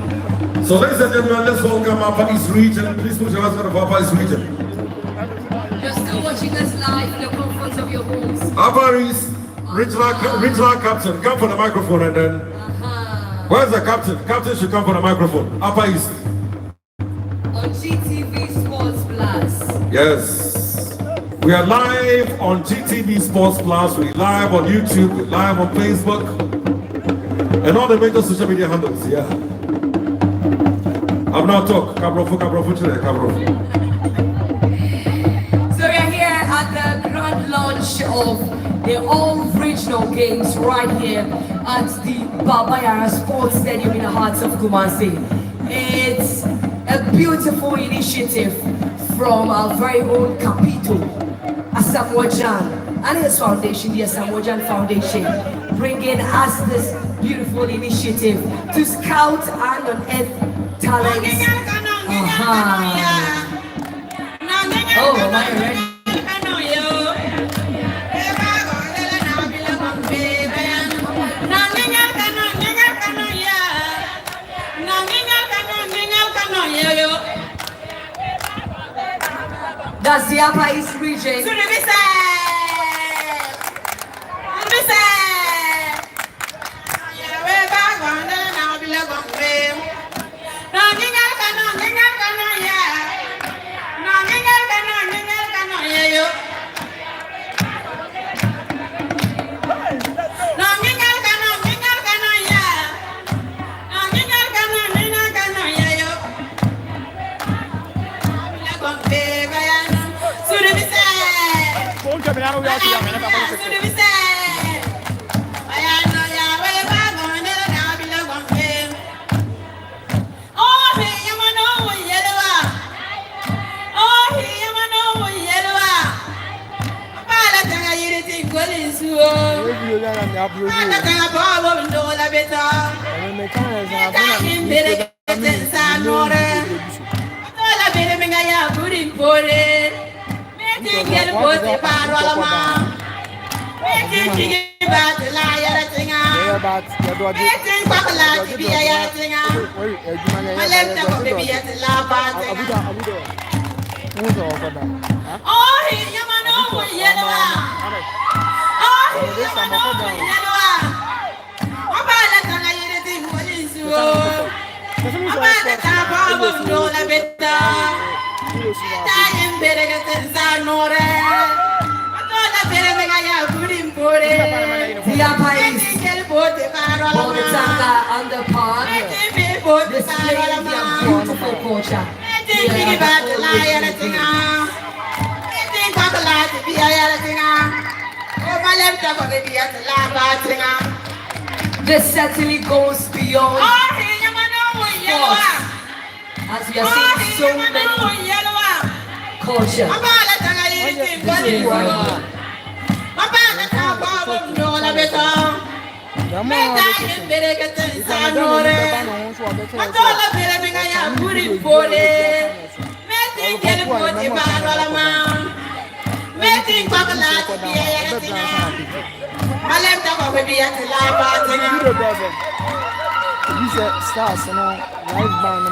So, ladies and gentlemen, let's welcome Upper East region. Please put your hands on the Upper East region. You're still watching us live in the comfort of your homes. Upper East regional captain, come for the microphone and then. Where's the captain? Captain should come for the microphone. Upper East. On GTV Sports Plus. Yes. We are live on GTV Sports Plus. We're live on YouTube. We're live on Facebook. And all the major social media handles. Yeah. I'm not talking. Cabro. So we are here at the grand launch of the all regional games right here at the Babayara Sports Stadium in the heart of Kumasi. It's a beautiful initiative from our very own Capito, Asamoah Gyan, and his foundation, the Asamoah Gyan Foundation, bringing us this beautiful initiative to scout and unearth talents. Oh, am I ready? That's the Upper East region. This certainly goes beyond sports, as we are seeing so many cultures. stars, live band.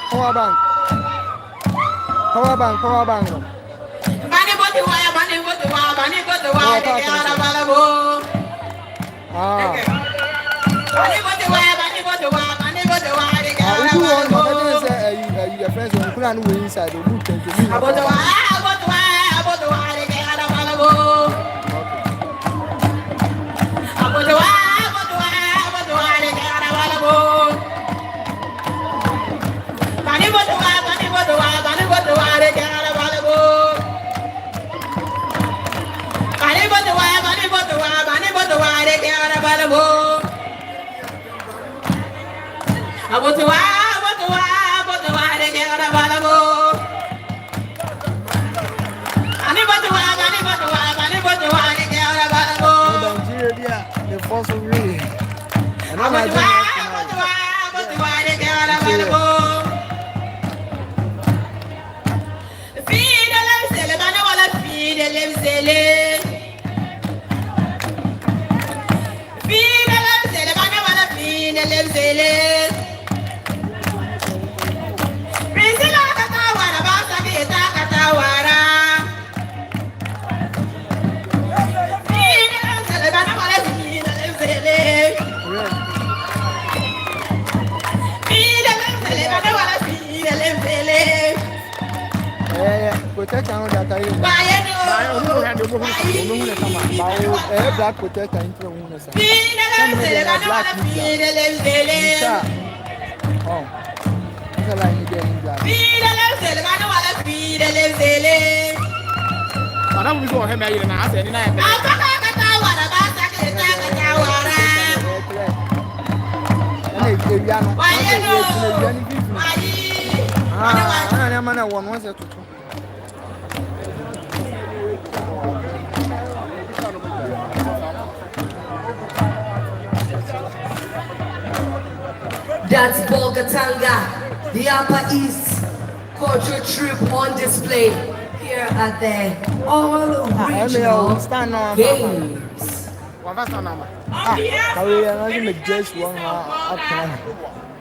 Power bank. Black protector into the woman. That's Bolgatanga, the Upper East culture trip on display here at the All Regional Games.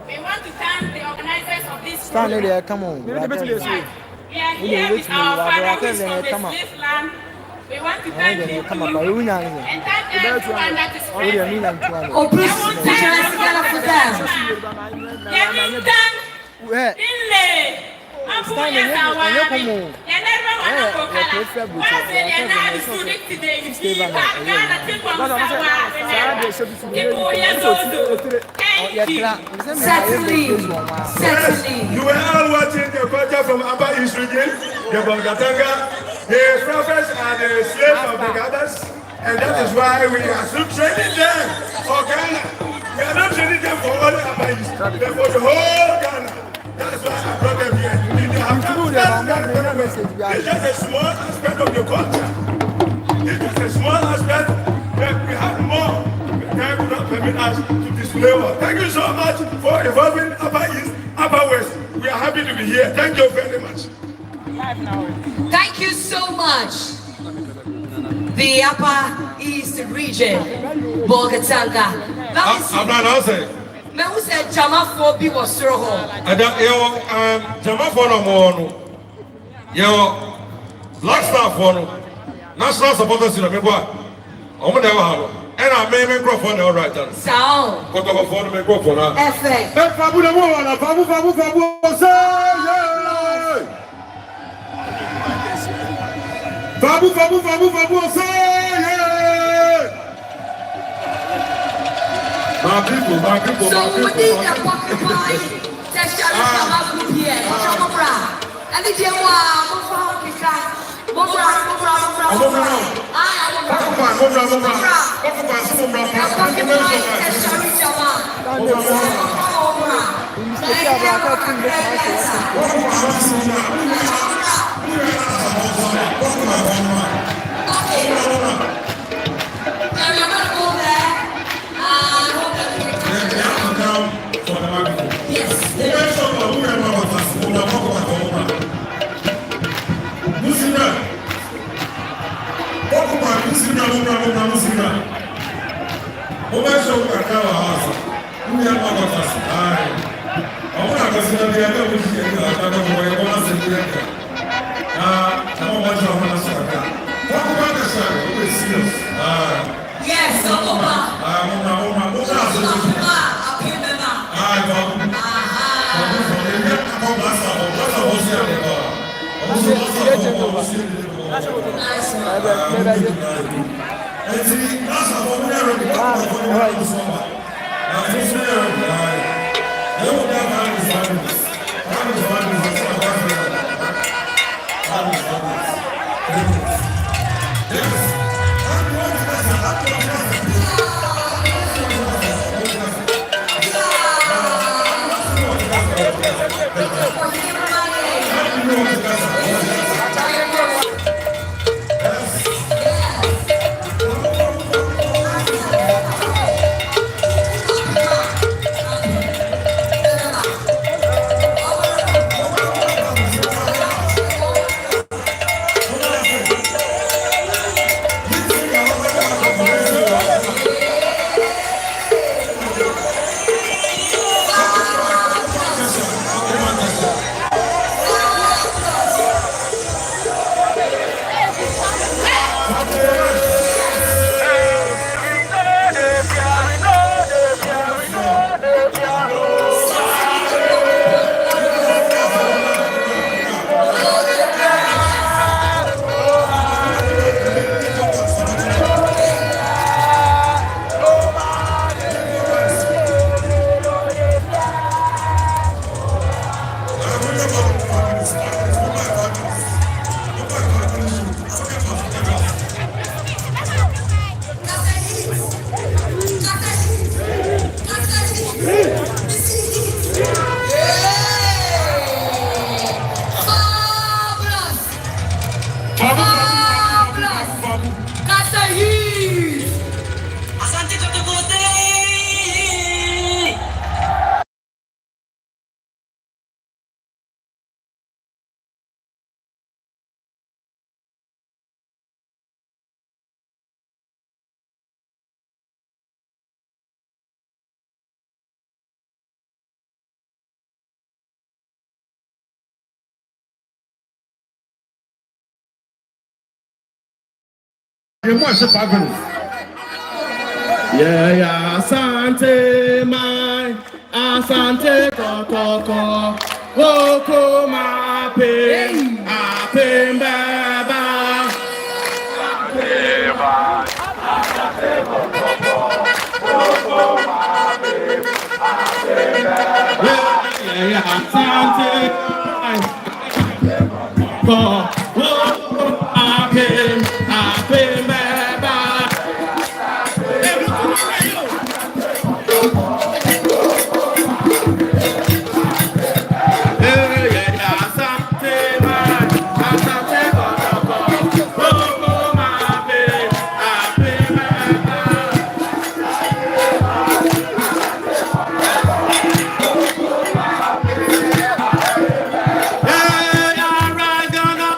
We want to thank the organizers of this program. Come on. We are here with our father from the slave land. We want to thank you and thank everyone that is present. Oh, please, put your hands together for them. Certainly. You were all watching the culture from Upper East region, the Bolgatanga. The prophets are the slaves of the gathers, and that is why we are still training them for Ghana. We are not training them for all the Upper East, but for the whole Ghana. That is why I brought them here. It's just a small aspect of the culture. It's just a small aspect, but we have more. Time will not permit us to display all. Thank you so much for involving Upper East, Upper West. We are happy to be here. Thank you very much. Thank you so much. The Upper East region, Bolgatanga. I'm not answering. Who said Jamafo B was Soroho? Jamafo no more. Yo, last staff for national supporters in the Mekwa. I'm never have. And I may microphone all right. Sound. Got over for the microphone. Effect. My So we need a porcupine tertiary here. And if you Yeah, Asante mai, Asante kokoko, woko mape, ape mbaba. Asante kokoko, woko mape, ape mbaba. Yeah, Asante mai, woko ape, ape mbaba. Gonna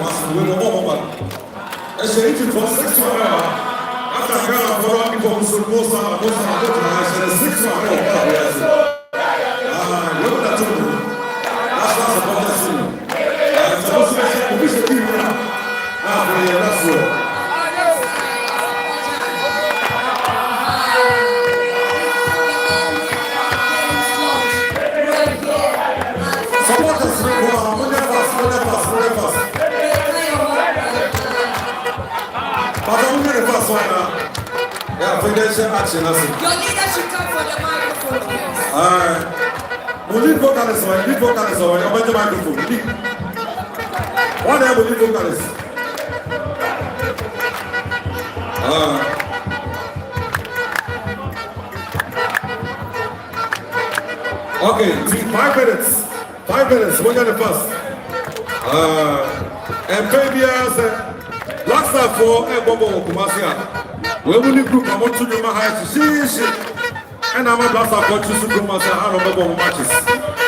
Kumasi, we were all and so it was 6 after Ghana for people who should most of the 6 look at that. That's not about that scene. I'm supposed to say, we should be here. That's all. Supporters, but I'm going to pass one now. Yeah, financial action. Your leader should come for the microphone, please. Alright. We need vocalists, we need vocalists. I'm going to microphone. One day we need vocalists. Okay, 5 minutes. 5 minutes. We're going to pass. And baby, last time for Bobo Kumasi, we will need group. I want to do my high see. And I'm a last time for Kumasi. I don't remember matches.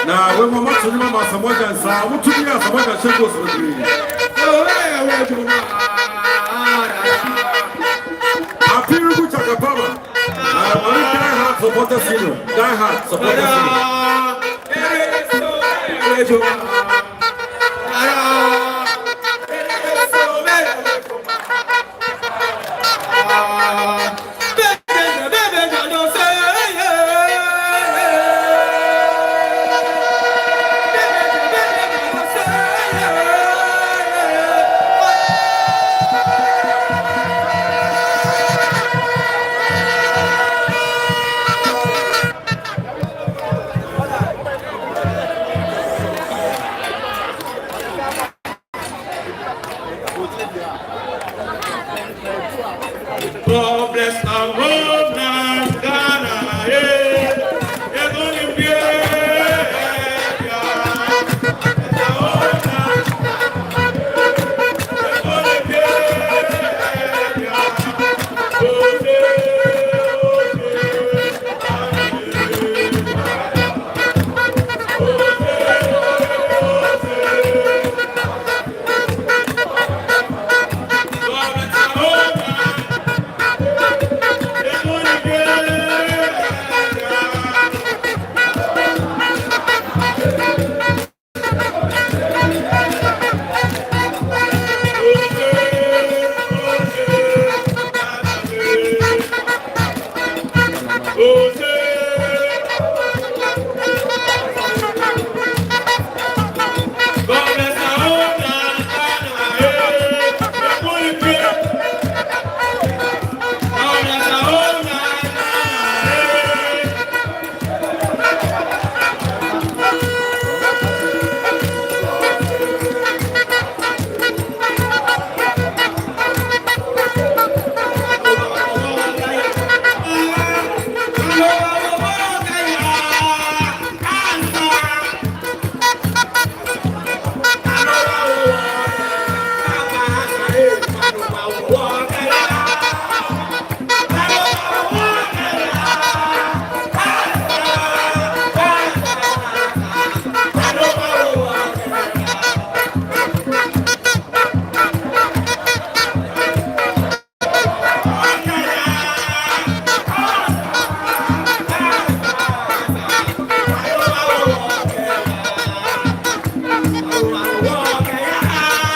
Now, when my match with Asamoah Gyan, I want to be Asamoah Gyan Shekos with me. I'm feeling good at the power. I'm only die hard supporters. Die hard supporters.